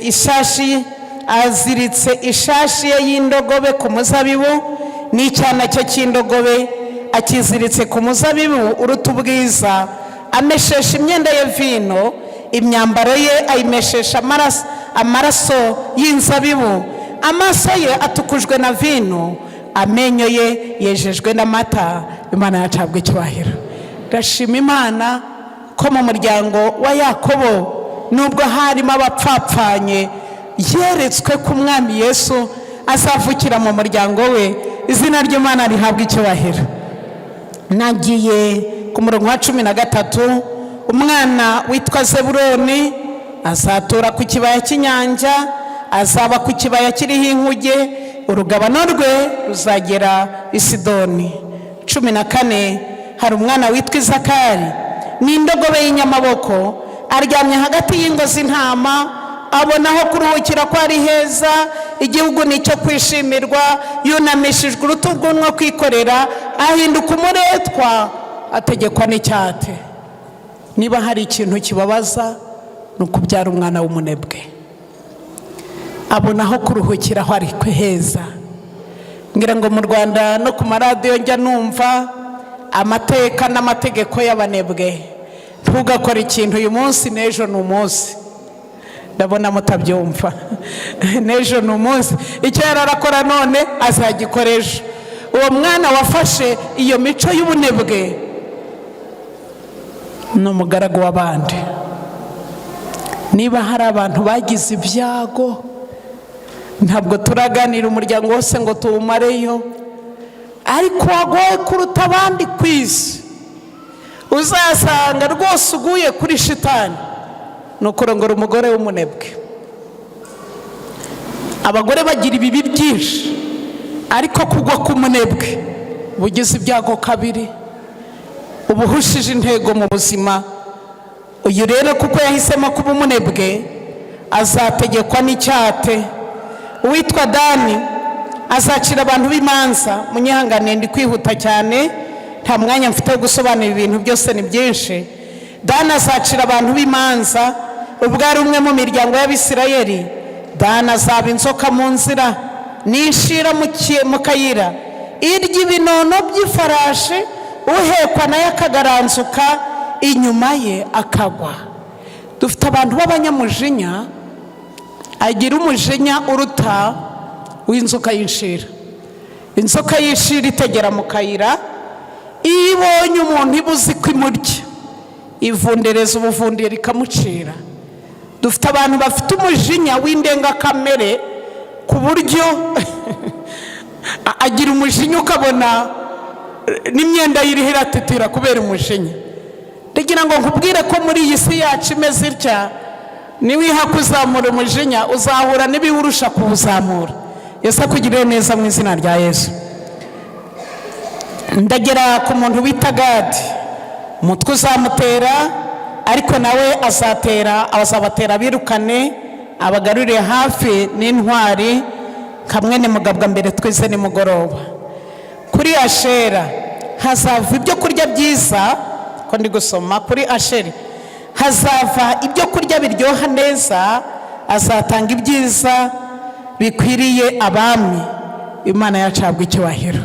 ishashi ye y'indogobe ku muzabibu, n'icyana cye cy'indogobe akiziritse ku muzabibu uruta ubwiza. Ameshesha imyenda ye vino, imyambaro ye ayimeshesha amaraso y'inzabibu. Amaso ye atukujwe na vino, amenyo ye yejejwe n'amata. Imana yacabwe icyubahiro. Ndashima Imana ko mu muryango wa Yakobo, nubwo harimo abapfapfanye, yeretswe ko umwami Yesu azavukira mu muryango we. Izina ry'Imana rihabwa icyubahiro. Nagiye ku murongo wa 13. Umwana witwa Zebuloni azatura ku kibaya cy'inyanja, azaba ku kibaya kiriho inkuge, urugabano rwe ruzagera i Sidoni. 14. Hari umwana witwa Izakari, n'indogobe y'inyamaboko, aryamye hagati y'ingo z'intama, abona aho kuruhukira ko ari heza, igihugu nicyo kwishimirwa. Yunamishijwe urutugu no kwikorera, ahinduka umuretwa, ategekwa n'icyate. Niba hari ikintu kibabaza, ni ukubyara umwana w'umunebwe. Abona aho kuruhukira aho ari heza. Ngira ngo mu Rwanda no ku maradiyo njya numva amateka n'amategeko y'abanebwe. Ntugakora ikintu uyu munsi, n'ejo ni umunsi. Ndabona mutabyumva. N'ejo ni umunsi. Icyo yararakora none azagikoresha. Uwo mwana wafashe iyo mico y'ubunebwe ni umugaragu w'abandi. Niba hari abantu bagize ibyago, ntabwo turaganira umuryango wose ngo tuwumareyo, ariko wagoye kuruta abandi ku isi, uzasanga rwose uguye kuri shitani, ni ukurongora umugore w'umunebwe. Abagore bagira ibibi byinshi, ariko kugwa ku munebwe bugize ibyago kabiri, ubuhushije intego mu buzima. Uyu rero kuko yahisemo kuba umunebwe, azategekwa n'icyate. Uwitwa Dani azacira abantu b'imanza. Munyihangane ndi kwihuta cyane, nta mwanya mfite wo gusobanura ibintu byose, ni byinshi. Dani azacira abantu b'imanza. Ubwo ari umwe mu miryango y'Abisirayeli, Dani azaba inzoka mu nzira, n'inshira mu kayira, irya ibinono by'ifarashi, uhekwa nayo akagaranzuka, inyuma ye akagwa. Dufite abantu b'abanyamujinya, agira umujinya uruta w'inzoka y'inshira. Inzoka y'inshira itegera mu kayira, iyo ibonye umuntu ibuzi ko imurya, ivundereza ubuvundira ikamucira. Dufite abantu bafite umujinya w'indengakamere, ku buryo agira umujinya ukabona n'imyenda y'iriho iratetera kubera umujinya. Ndagira ngo nkubwire ko muri iyi si yacu imeze itya, niwiha kuzamura umujinya uzahura n'ibiwurusha kuwuzamura. Yesu akugirire neza mu izina rya Yesu. Ndagera ku muntu wita Gadi, umutwe uzamutera, ariko nawe azabatera birukane, abagarurire hafi n'intwari. Kamwe ni mugabwa mbere twize nimugoroba. Kuri Ashera hazava ibyo kurya byiza, ko ndi gusoma kuri Asheri, hazava ibyo kurya biryoha neza, azatanga ibyiza bikwiriye abami, Imana yacabwa icyubahiro.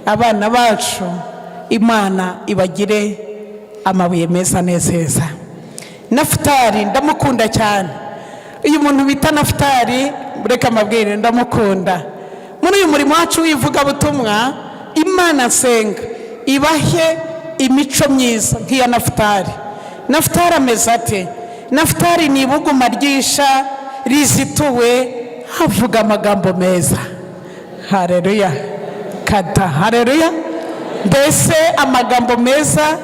Abana bacu Imana ibagire amabuye meza nezeza. Nafutali ndamukunda cyane. Uyu muntu bita Nafutali, reka amabwire ndamukunda. Muri uyu murimo wacu w'ivugabutumwa, Imana nsenga ibahe imico myiza nk'iya Nafutali. Nafutali ameze ate? Nafutali ni ibuguma ryisha rizituwe, havuga amagambo meza. Haleluya kata, haleluya. Mbese amagambo meza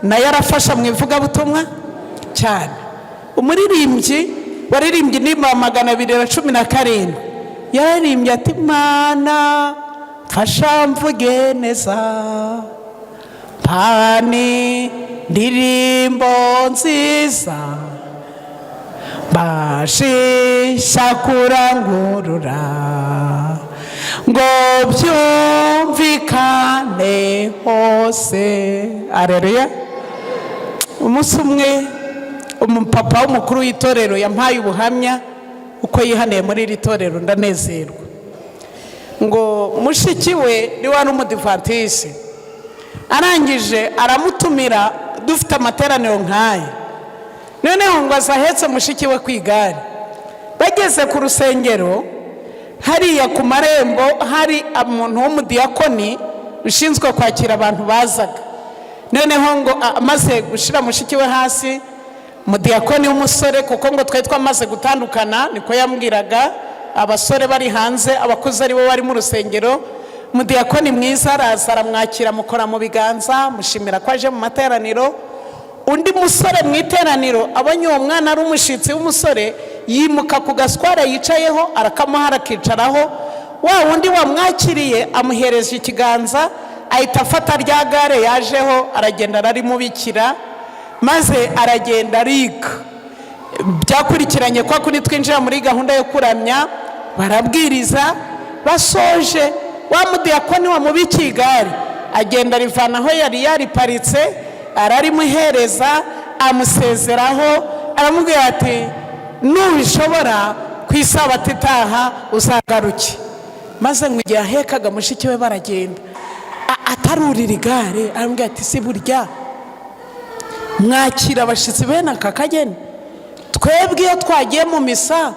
nayo arafasha mu ivugabutumwa cyane. Umuririmbyi waririmbye indirimbo 217 yaririmbye ati, Mana mfasha mvuge neza, pani ndirimbo nziza, bashisha kurangurura, ngo byumvikane hose. Haleluya. Umunsi umwe umupapa w'umukuru w'itorero yampaye ubuhamya uko yihaniye muri iri torero, ndanezerwa. Ngo mushiki we ni wari umudivantisi, arangije aramutumira dufite amateraniro nk'aya, noneho ngo azahetse mushiki we ku igare. Bageze ku rusengero, hariya ku marembo hari umuntu w'umudiyakoni ushinzwe kwakira abantu bazaga. Noneho ngo amaze gushira mushiki we hasi, umudiyakoni w'umusore, kuko ngo twari twamaze gutandukana, niko yambwiraga, abasore bari hanze, abakuze ari bo bari mu rusengero. Umudiyakoni mwiza araza aramwakira, mukora mu biganza, mushimira ko aje mu materaniro. Undi musore mu iteraniro abonye uwo mwana ari umushitsi w'umusore, yimuka ku gaswara yicayeho, arakamuha akicaraho. Wa wundi wamwakiriye amuhereza ikiganza, ahita afata rya gare yajeho, aragenda ararimubikira, maze aragenda ariga. Byakurikiranye kwa kuri twinjira muri gahunda yo kuramya, barabwiriza. Basoje, wa mudiyakoni wamubikiye igare agenda arivana aho yari yariparitse, ararimuhereza, amusezeraho, aramubwira ati, nubishobora ku isabato itaha uzagaruke. Maze ngo igihe ahekaga mushiki we baragenda, atarurira igare, aramubwira ati, si burya mwakira abashitsi bene aka kageni? Twebwe iyo twagiye mu misa,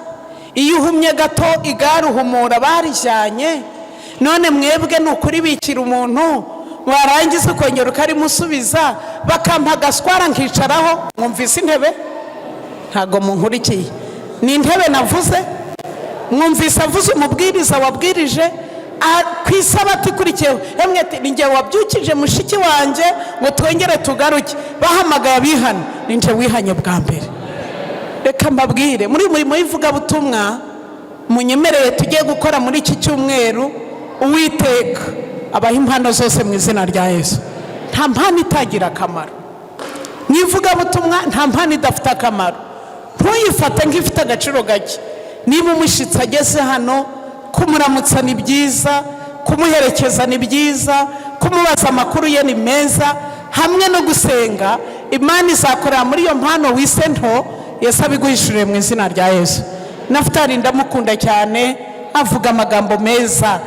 iyo uhumye gato igare uhumura barijyanye, none mwebwe ni ukuri bikira umuntu, warangiza ukongera ukarimusubiza, bakampa agaswara nkicaraho. Mwumvise intebe? Ntago munkurikiye. Ni intebe navuze? Mwumvise avuze umubwiriza wabwirije ku isabato ikurikiyeho, emwe ati, ni njye wabyukije mushiki wanjye ngo twongere tugaruke. Bahamagaye abihana, ni njye wihanye bwa mbere. Reka mbabwire, muri murimo w'ivugabutumwa munyemereye tugiye gukora muri iki cyumweru, Uwiteka abaha impano zose mu izina rya Yesu. Nta mpano itagira akamaro mu ivugabutumwa, nta mpano idafite akamaro. Ntuyifate nk'ifite agaciro gake. Niba umushitsi ageze hano, kumuramutsa ni byiza, kumuherekeza ni byiza, kumubaza amakuru ye ni meza, hamwe no gusenga. Imana izakorera muri iyo mpano wise nto, Yesu abiguhishuriye mu izina rya Yesu. Nafutali ndamukunda cyane, avuga amagambo meza,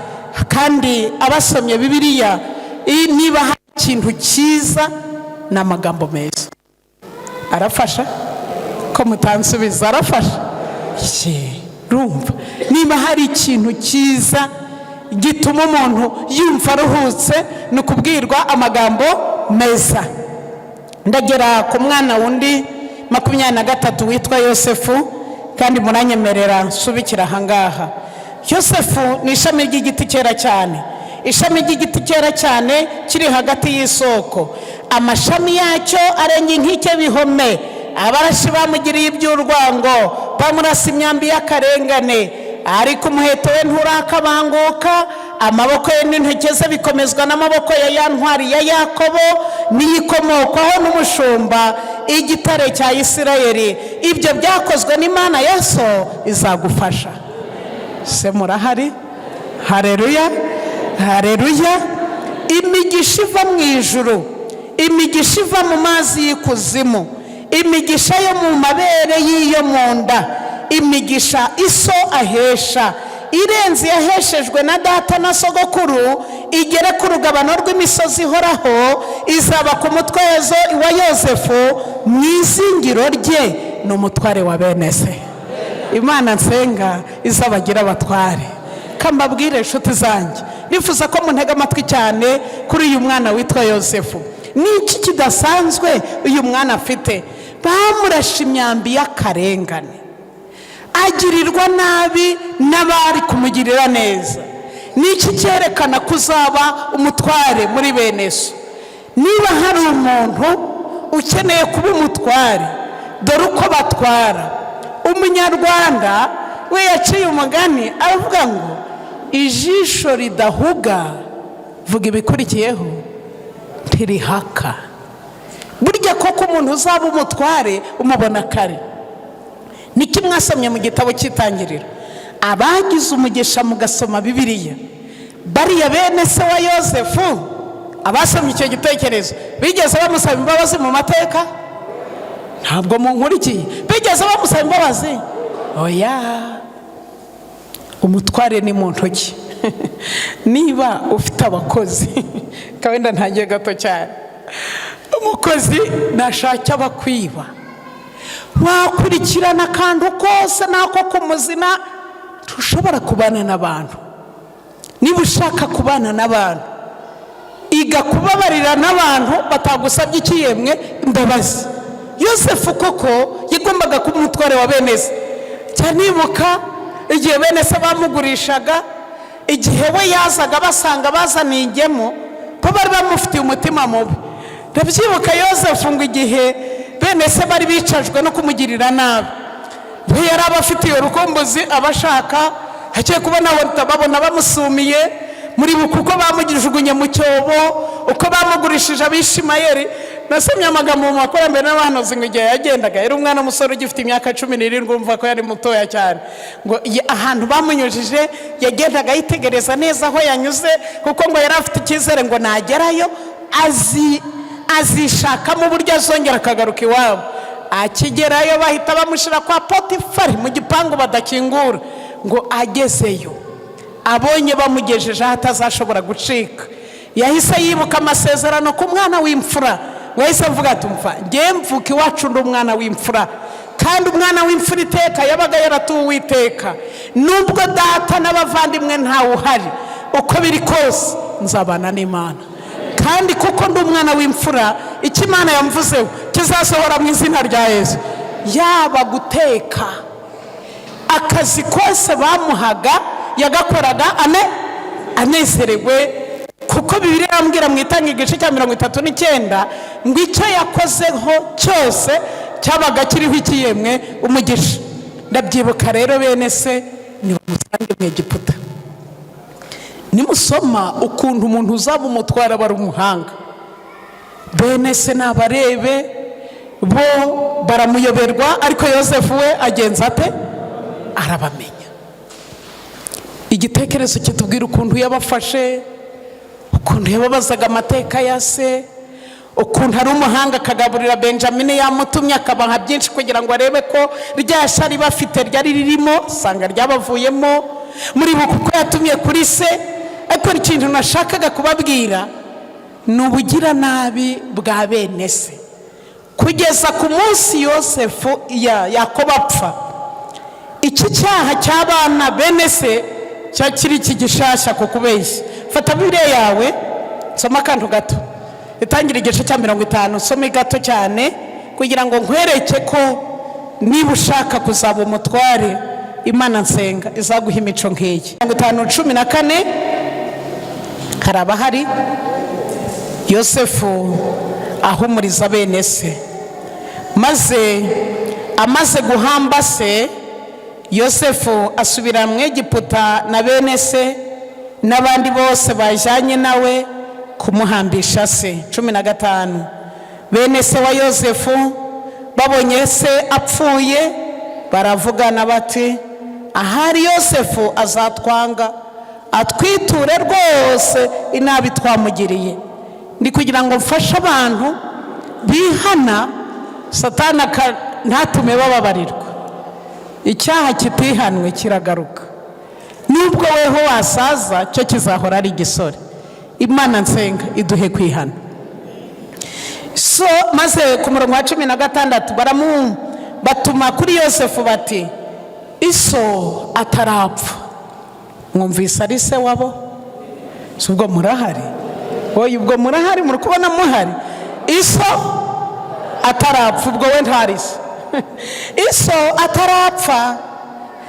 kandi abasomye Bibiliya, niba hari ikintu cyiza ni amagambo meza. Arafasha ko mutansubiza? Arafasha. Rumva, niba hari ikintu cyiza gituma umuntu yumva aruhutse, ni ukubwirwa amagambo meza. Ndagera ku mwana wundi 23 witwa Yosefu, kandi muranyemerera nsubikira ahangaha. Yosefu ni ishami ry'igiti cyera cyane, ishami ry'igiti cyera cyane kiri hagati y'isoko. Amashami yacyo arenga inkike bihome. Abarashi bamugiriye iby'urwango, bamurasa imyambi y'akarengane, ariko umuheto we nturakabanguka. Amaboko ye n'intoki ze bikomezwa n'amaboko ya ya ntwari ya Yakobo, niyikomokwaho n'umushumba, igitare cya Isirayeli. Ibyo byakozwe n'Imana Yesu izagufasha. Se murahari? Haleluya, haleluya. Imigisha iva mu ijuru, imigisha iva mu mazi y'ikuzimu, imigisha yo mu mabere y'iyo mu nda, imigisha iso ahesha, irenze yaheshejwe na data na sogokuru igere ku rugabano rw'imisozi ihoraho, izaba ku mutwe wa Yosefu, mu izingiro rye ni umutware wa bene se. Imana nsenga izabagira abatware. Kambabwire inshuti zanjye, nifuza ko muntega amatwi cyane kuri uyu mwana witwa Yosefu. Niki kidasanzwe uyu mwana afite? Bamurashe imyambi y'akarengane, agirirwa nabi n'abari kumugirira neza. Niki cyerekana kuzaba umutware muri bene so? Niba hari umuntu ukeneye kuba umutware, dore uko batwara. Umunyarwanda we yaciye umugani aravuga ngo ijisho ridahuga, vuga ibikurikiyeho, ntirihaka. Burya koko umuntu uzaba umutware umubona kare. Niki mwasomye mu gitabo cy'Itangiriro? Abagize umugisha mugasoma Bibiliya, bariya bene se wa Yosefu, abasomye icyo gitekerezo bigeze bamusaba imbabazi mu mateka? Ntabwo munkurikiye. Bigeze bamusaba imbabazi? Oya. Umutware ni mu ntoki. Niba ufite abakozi, kawenda ntagiye gato cyane, umukozi nashaka abakwiba, wakurikirana akantu kose nako kumuzina, tushobora kubana n'abantu. Niba ushaka kubana n'abantu, iga kubabarira n'abantu batagusabye ikiyemwe imbabazi. Yosefu koko yagombaga kuba umutware wa bene se. Cyanibuka igihe bene se bamugurishaga, igihe we yazaga basanga bazaniye ingemu, ko bari bamufitiye umutima mubi. Ndabyibuka Yosefu ngo igihe bene se bari bicajwe no kumugirira nabi, we yari abafitiye urukumbuzi abashaka, hagiye kubona babona bamusumiye muri bukuko bamugijugunye mu cyobo, uko bamugurishije Abishimayeli. Nasomye amagambo mu makorambere n'abahanuzi ngo igihe yagendaga yari umwana umusore ugifite imyaka 17, umva ko yari mutoya cyane, ngo ahantu bamunyujije yagendaga yitegereza neza aho yanyuze, kuko ngo yari afite icyizere ngo nagerayo azishakamo uburyo azongera akagaruka iwabo. Akigerayo bahita bamushyira kwa Potifari mu gipangu badakingura. Ngo agezeyo abonye bamugejeje aho atazashobora gucika, yahise yibuka amasezerano ku mwana w'imfura. Wahise avuga ati umva, ngiye mvuka iwacu ndi umwana w'imfura, kandi umwana w'imfura iteka yabaga yaratuwe Uwiteka. Nubwo data n'abavandimwe ntawe uhari, uko biri kose nzabana n'Imana, kandi kuko ndi umwana w'imfura, icyo Imana yamvuzeho kizasohora mu izina rya Yesu. Yaba guteka, akazi kose bamuhaga yagakoraga anezerewe, kuko Bibiliya irambwira mu Itangiriro igice cya 39 ngo icyo yakozeho cyose cyabaga kiriho ikiyemwe umugisha. Ndabyibuka rero bene se ni bamusange mu Egiputa. Nimusoma ukuntu umuntu uzaba umutwara bari umuhanga, bene se nabarebe bo baramuyoberwa, ariko Yosefu we agenza ate? Arabamenya. Igitekerezo kitubwira ukuntu yabafashe, ukuntu yababazaga amateka ya se, ukuntu ari umuhanga akagaburira Benjamin, yamutumye akabaha byinshi kugira ngo arebe ko rya shari bafite ryari ririmo sanga ryabavuyemo. Muri bukuko yatumye kuri se, ariko ikintu nashakaga kubabwira ni ubugira nabi bwa bene se, kugeza ku munsi Yosefu Yakobo apfa. Iki cyaha cy'abana bene se cyakiri iki gishasha kukubeshya. Fata Bibiliya yawe, soma akantu gato, Itangiriro igice cya 50, some gato cyane kugira ngo nkwereke ko niba ushaka kuzaba umutware, Imana nsenga izaguha imico nk'iyi. 50:14 haraba hari Yosefu ahumuriza bene se, maze amaze guhamba se, Yosefu asubira mu Egiputa na bene se n'abandi bose bajyanye nawe kumuhambisha se. 15 bene se wa Yosefu babonye se apfuye baravugana bati, ahari Yosefu azatwanga atwiture rwose inabi twamugiriye. Ndi kugira ngo mfashe abantu bihana, Satani ntatume bababarirwa. Icyaha kitihanwe kiragaruka. nubwo weho wasaza cyo kizahora ari igisore. Imana nsenga iduhe kwihana. So maze ku murongo wa 16 batuma kuri Yosefu bati iso atarapfa. Mwumvise ari se wabo? Ubwo murahari? Oya, ubwo murahari, muri kubona muhari? Iso atarapfa, ubwo we ntari se. Iso atarapfa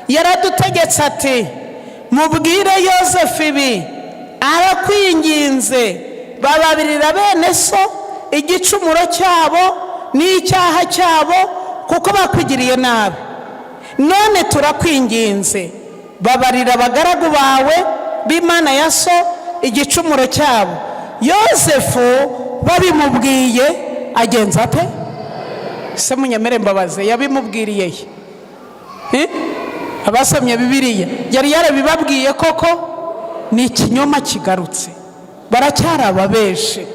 yaradutegetse ati mubwire Yosefu ibi, arakwinginze bababirira bene so igicumuro cyabo n'icyaha cyabo kuko bakwigiriye nabi. None turakwinginze babarira abagaragu bawe b'Imana ya so igicumuro cyabo. Yosefu babimubwiye agenza ate? Se munyemere mbabaze, yabimubwiriye abasomye Bibiliya yari yarabibabwiye koko? Ni ikinyoma kigarutse, baracyari ababeshe.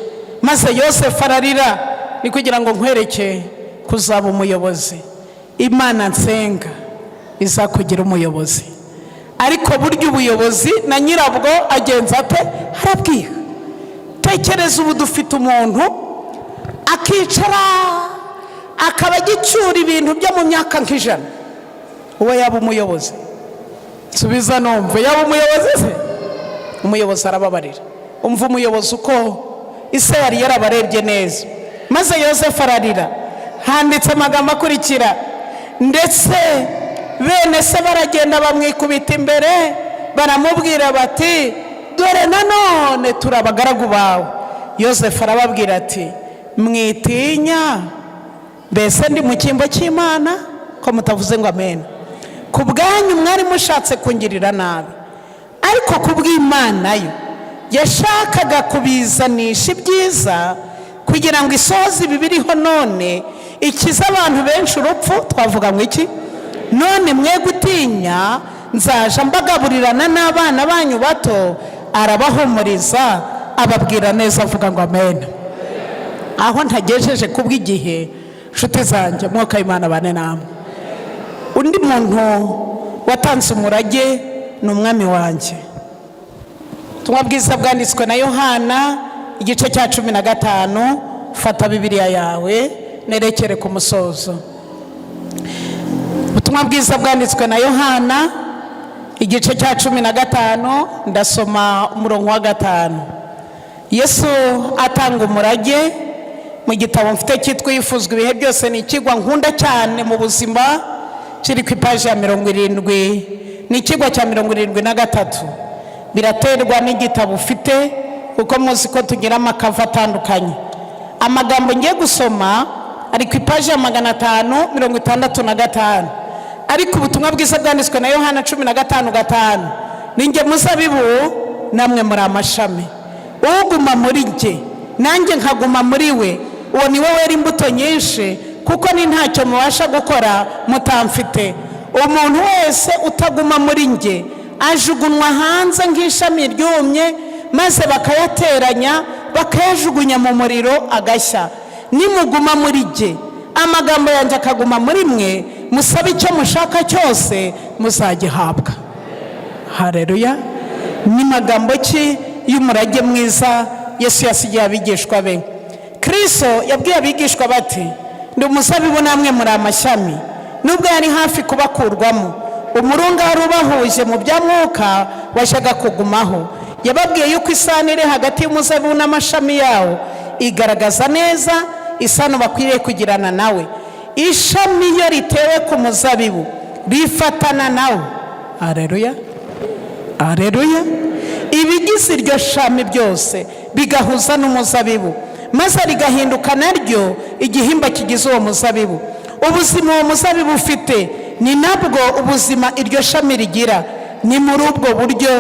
Maze Yosefu ararira, ni kugira ngo nkwereke kuzaba umuyobozi. Imana nsenga izakugira umuyobozi, ariko burya ubuyobozi na nyirabwo agenza ate? Harabwiha. Tekereza ubu dufite umuntu akicara akaba gicyura ibintu byo mu myaka nk'ijana, uwo yaba umuyobozi? Subiza numve, yaba umuyobozi se? Umuyobozi arababarira. Umva umuyobozi uko ise yari yarabarebye neza. Maze Yosefu ararira, handitse amagambo akurikira: ndetse bene se baragenda bamwikubita imbere baramubwira bati dore nanone turabagaragu bawe. Yosefu arababwira ati mwitinya, mbese ndi mu cyimbo cy'Imana ko mutavuze ngo amen. Ku bwanyu mwari mushatse kungirira nabi, ariko ku bw'Imana yo yashakaga kubizanisha ibyiza kugira ngo isohoze ibi biriho none, ikiza abantu benshi urupfu. Twavuga ngo iki? None mwe gutinya, nzaja mbagaburirana n'abana banyu bato. Arabahumuriza ababwira neza, avuga ngo amen. Aho ntagejeje kubw'igihe, nshuti zanjye, mwuka w'Imana bane namwe. Undi muntu watanze umurage ni umwami wanjye. Ubutumwa bwiza bwanditswe na Yohana igice cya 15. Fata Bibiliya yawe nerekere ku musozo. Ubutumwa bwiza bwanditswe na Yohana igice cya 15, ndasoma umurongo wa 5. Yesu atanga umurage mu gitabo mfite cyitwa Yifuzwa ibihe byose. Ni ikigwa nkunda cyane mu buzima, kiri ku ipaji ya 70. Ni ikigwa cya 73. Biraterwa n'igitabo ufite, kuko muzi ko tugira amakava atandukanye. Amagambo ngiye gusoma ari ku ipaji ya 565. Ariko ubutumwa bwiza bwanditswe na Yohana 15:5. Ninjye muzabibu, namwe muri amashami. Uguma muri nge nanjye nkaguma muri we, uwo ni we wera imbuto nyinshi, kuko ni ntacyo mubasha gukora mutamfite. Umuntu wese utaguma muri nge ajugunwa hanze nk'ishami ryumye, maze bakayateranya bakayajugunya mu muriro agashya. Nimuguma muri nge, amagambo yanjye akaguma muri mwe, musabe icyo mushaka cyose muzagihabwa. Haleluya. Ni magambo ki y'umurage mwiza Yesu yasigiye abigishwa be. Kristo yabwiye abigishwa bati ndi umuzabibu namwe muri amashami. Nubwo yari hafi kubakurwamo, umurunga wari ubahuje mu bya mwuka washaka kugumaho. Yababwiye yuko isano iri hagati y'umuzabibu n'amashami yawo igaragaza neza isano bakwiriye kugirana nawe. Ishami iyo ritewe ku muzabibu rifatana nawe. Haleluya. Haleluya. Ibigize iryo shami byose bigahuza n'umuzabibu, maze rigahinduka naryo igihimba kigize uwo muzabibu. Ubuzima uwo muzabibu ufite ni nabwo ubuzima iryo shami rigira. Ni muri ubwo buryo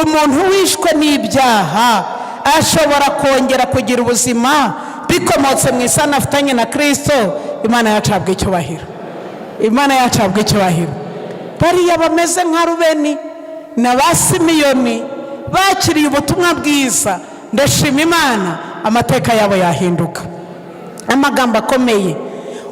umuntu wishwe n'ibyaha ashobora kongera kugira ubuzima bikomotse mu isano afitanye na Kristo. Imana yacabwe icyubahiro. Imana yacabwe icyubahiro. Bariya bameze nka Rubeni na ba Simiyoni bakiriye ubutumwa bwiza, ndashima Imana, amateka yabo yahinduka. Amagambo akomeye.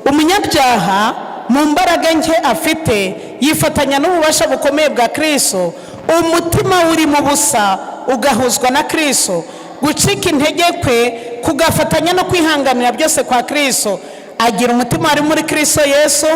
Umunyabyaha mu mbaraga nke afite yifatanya n'ububasha bukomeye bwa Kristo, umutima uri mu busa ugahuzwa na Kristo, gucika intege kwe kugafatanya no kwihanganira byose kwa Kristo, agira umutima wari muri Kristo Yesu.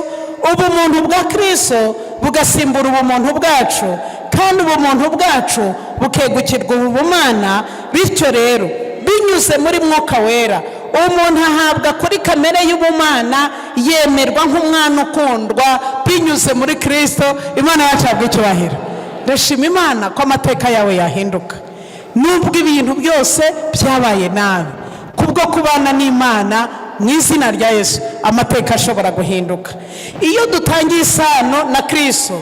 Ubumuntu bwa Kristo bugasimbura ubumuntu bwacu, kandi ubumuntu bwacu bukegukirwa ubumana. Bityo rero binyuze muri Mwuka Wera, umuntu ahabwa kuri kamere y'ubumana, yemerwa nk'umwana ukundwa binyuze muri Kristo. Imana yacu ahabwa icyubahiro. Ndashima Imana ko amateka yawe yahinduka, nubwo ibintu byose byabaye nabi. Kubwo kubana n'Imana mu izina rya Yesu, amateka ashobora guhinduka. Iyo dutangiye isano na Kristo,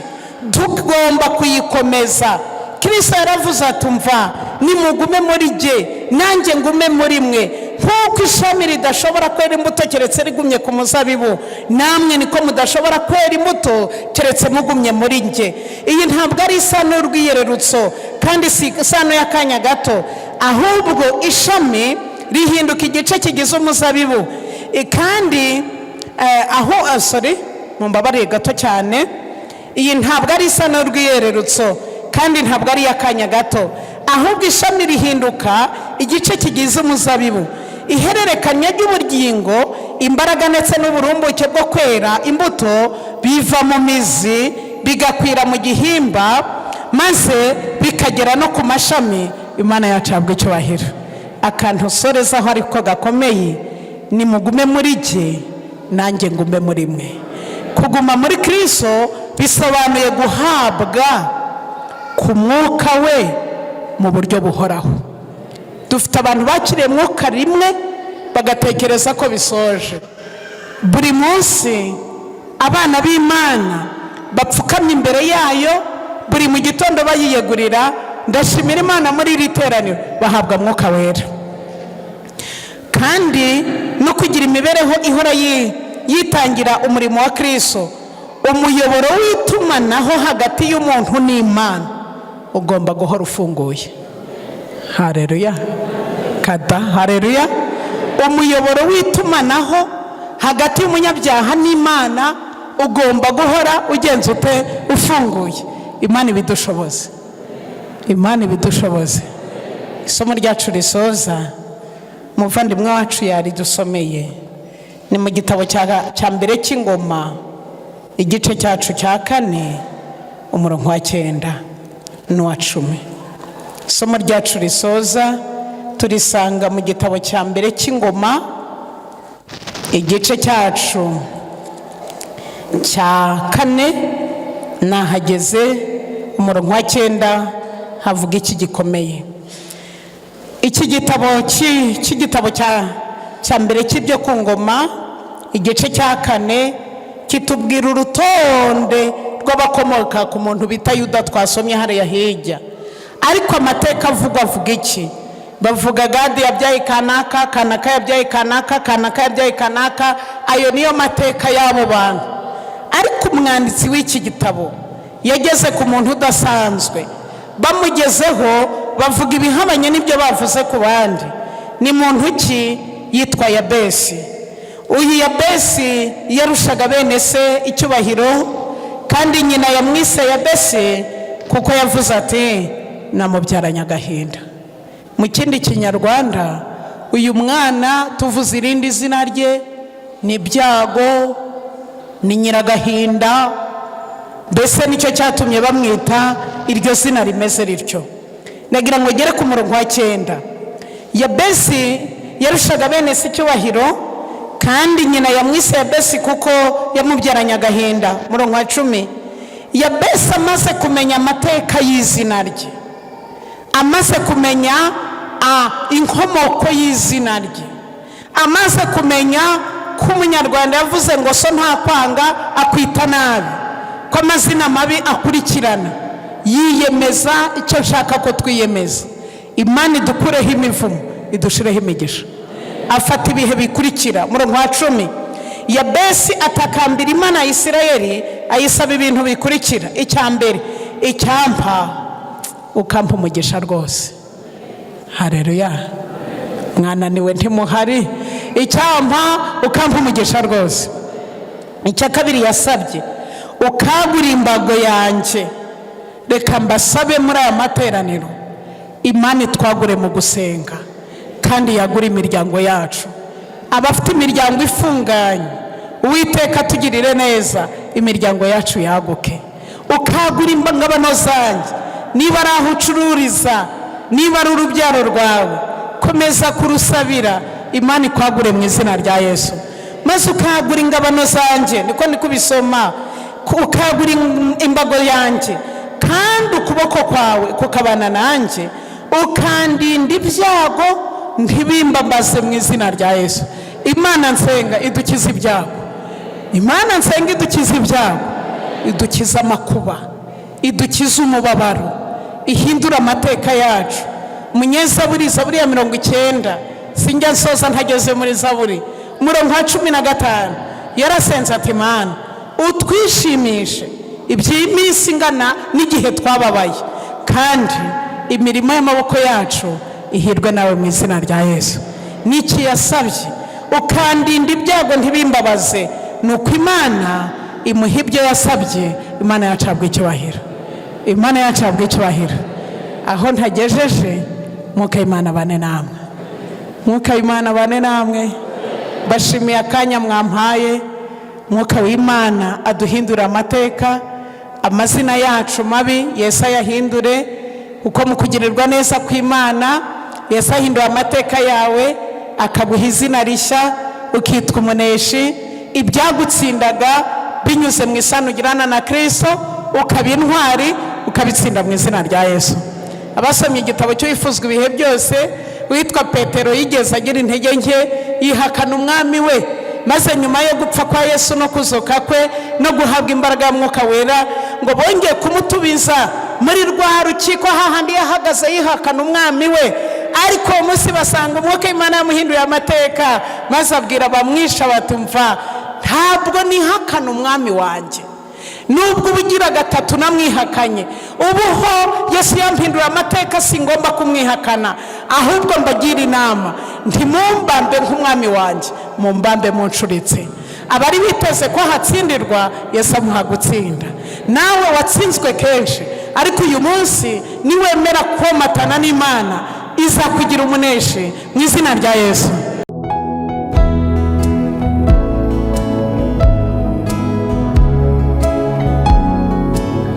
tugomba kuyikomeza. Kristo yaravuze ati umva, nimugume muri jye nanjye ngume muri mwe. Nk'uko ishami ridashobora kwera imbuto keretse rigumye ku muzabibu, namwe niko mudashobora kwera imbuto keretse mugumye muri njye. Iyi ntabwo ari isano y'urwiyererutso, kandi si isano y'akanya gato, ahubwo ishami rihinduka igice kigize umuzabibu. Kandi mumbabarire gato cyane, iyi ntabwo ari isano y'urwiyererutso kandi ntabwo ari iy'akanya gato, ahubwo ishami rihinduka igice kigize umuzabibu. Ihererekanya ry'ubugingo, imbaraga ndetse n'uburumbuke bwo kwera imbuto biva mu mizi bigakwira mu gihimba, maze bikagera no ku mashami. Imana yacu ahabwa icyubahiro. Akantu sorezaho ariko gakomeye, nimugume muri jye nanjye ngume muri mwe. Kuguma muri Kristo bisobanuye guhabwa ku Mwuka we mu buryo buhoraho. Dufite abantu bakiriye Mwuka rimwe bagatekereza ko bisoje. Buri munsi abana b'Imana bapfukamye imbere yayo, buri mu gitondo bayiyegurira. Ndashimira Imana muri iri teraniro bahabwa Mwuka Wera, kandi no kugira imibereho ihora yitangira umurimo wa Kristo. Umuyoboro w'itumanaho hagati y'umuntu n'Imana ugomba guhora ufunguye. Haleluya kada, haleluya. Umuyoboro w'itumanaho hagati y'umunyabyaha n'Imana ugomba guhora ugenza ute? Ufunguye. Imana ibidushoboze, Imana ibidushoboze. Isomo ryacu risoza umuvandimwe wacu yaridusomeye, ni mu gitabo cya mbere cy'Ingoma, igice cyacu cya 4 umurongo wa 9 n'uwa 10. Isomo ryacu risoza turisanga mu gitabo cya mbere cy'Ingoma, igice cyacu cya 4 nahageze umurongo wa 9. Havuga iki gikomeye. Iki gitabo cya mbere cy'ibyo ku Ngoma, igice cya 4 kitubwira urutonde rw'abakomoka ku muntu bita Yuda twasomye hariya hirya. Ariko amateka avuga iki? Bavuga Gadi yabyaye kanaka, kanaka yabyaye kanaka, kanaka yabyaye kanaka. Ayo niyo mateka y'abo bantu. Ariko umwanditsi w'iki gitabo yageze ku muntu udasanzwe. Bamugezeho bavuga ibihabanye n'ibyo bavuze ku bandi. Ni muntu ki? Yitwa Yabesi. Uyu Yabesi yarushaga bene se icyubahiro, kandi nyina yamwise Yabesi kuko yavuze ati namubyaranye agahinda. Mu kindi kinyarwanda uyu mwana tuvuze irindi zina rye ni Byago, ni Nyiragahinda. Mbese nicyo cyatumye bamwita iryo zina rimeze rityo. Nagira ngo gere ku murongo wa 9. Yabesi yarushaga bene se icyubahiro, kandi nyina yamwise Yabesi kuko yamubyaranye agahinda. Murongo wa 10. Yabesi amaze kumenya amateka y'izina rye, amaze kumenya inkomoko y'izina rye, amaze kumenya ko umunyarwanda yavuze ngo so nta kwanga akwita nabi, ko amazina mabi akurikirana, yiyemeza icyo nshaka ko twiyemeza. Imana idukureho imivumo, idushireho imigisha. Afata ibihe bikurikira. Murongo wa 10. Yabesi atakambira Imana ya Isirayeli, ayisaba ibintu bikurikira. Icya mbere, icyampa ukampa umugisha rwose. Haleluya. Mwananiwe ntimuhari. Icyampa ukampa umugisha rwose. Icya kabiri yasabye, ukagura imbago yanjye reka mbasabe muri aya materaniro Imana itwagure mu gusenga kandi yagura imiryango yacu. Abafite imiryango ifunganye, Uwiteka tugirire neza, imiryango yacu yaguke. Ukagura ingabano zanjye, niba ari aho ucururiza, niba ari urubyaro rwawe, komeza kurusabira Imana ikwagure mu izina rya Yesu. Maze ukagura ingabano zanjye, niko ndi kubisoma, ukagura imbago yanjye, kandi ukuboko kwawe kukabana nanjye, ukandinda ibyago ntibimbambaze mu izina rya Yesu. Imana nsenga idukiza ibyago, Imana nsenga idukiza ibyago, idukiza amakuba, idukiza umubabaro, ihindura amateka yacu. Munyezaburi, Zaburi ya 90, sinjya nsoza ntageze muri Zaburi, umurongo wa 15, yarasenze ati Mana utwishimishe iby'iminsi ingana n'igihe twababaye, kandi imirimo y'amaboko yacu ihirwe nawe mu izina rya Yesu. Niki yasabye, ukandinda ibyago ntibimbabaze, nuko Imana imuha ibyo yasabye. Imana yacabwa icyubahiro, Imana yacabwa icyubahiro. Aho ntagejeje, Mwuka Imana bane namwe, Mwuka Imana bane namwe. Bashimiye akanya mwampaye. Mwuka w'Imana aduhindura amateka, amazina yacu mabi Yesu ayahindure, uko mukugirirwa neza kw'Imana Yesu ahindura amateka yawe, akaguha izina rishya, ukitwa umuneshi. Ibyagutsindaga binyuze mu isano ugirana na Kristo, ukaba intwari, ukabitsinda mu izina rya Yesu. Abasomye igitabo cy'Uwifuzwa ibihe byose witwa Petero yigeze agira intege nke, yihakana umwami we, maze nyuma yo gupfa kwa Yesu no kuzuka kwe no guhabwa imbaraga y'Umwuka Wera, ngo bongeye kumutubiza muri rwa rukiko hahandi yahagaze yihakana umwami we. Ariko uwo munsi basanga Umwuka Imana yamuhinduye amateka, maze abwira abamwisha batumva, ntabwo nihakana umwami wanjye, nubwo ubugira gatatu namwihakanye, ubuho Yesu yampindura amateka, singomba kumwihakana, ahubwo mbagira inama, ntimumbambe nk'umwami wanjye, mumbambe muncuritse. Abari biteze ko hatsindirwa, Yesu amuha gutsinda. Nawe watsinzwe kenshi, ariko uyu munsi niwemera komatana n'Imana, izakugira umuneshi mu izina rya Yesu.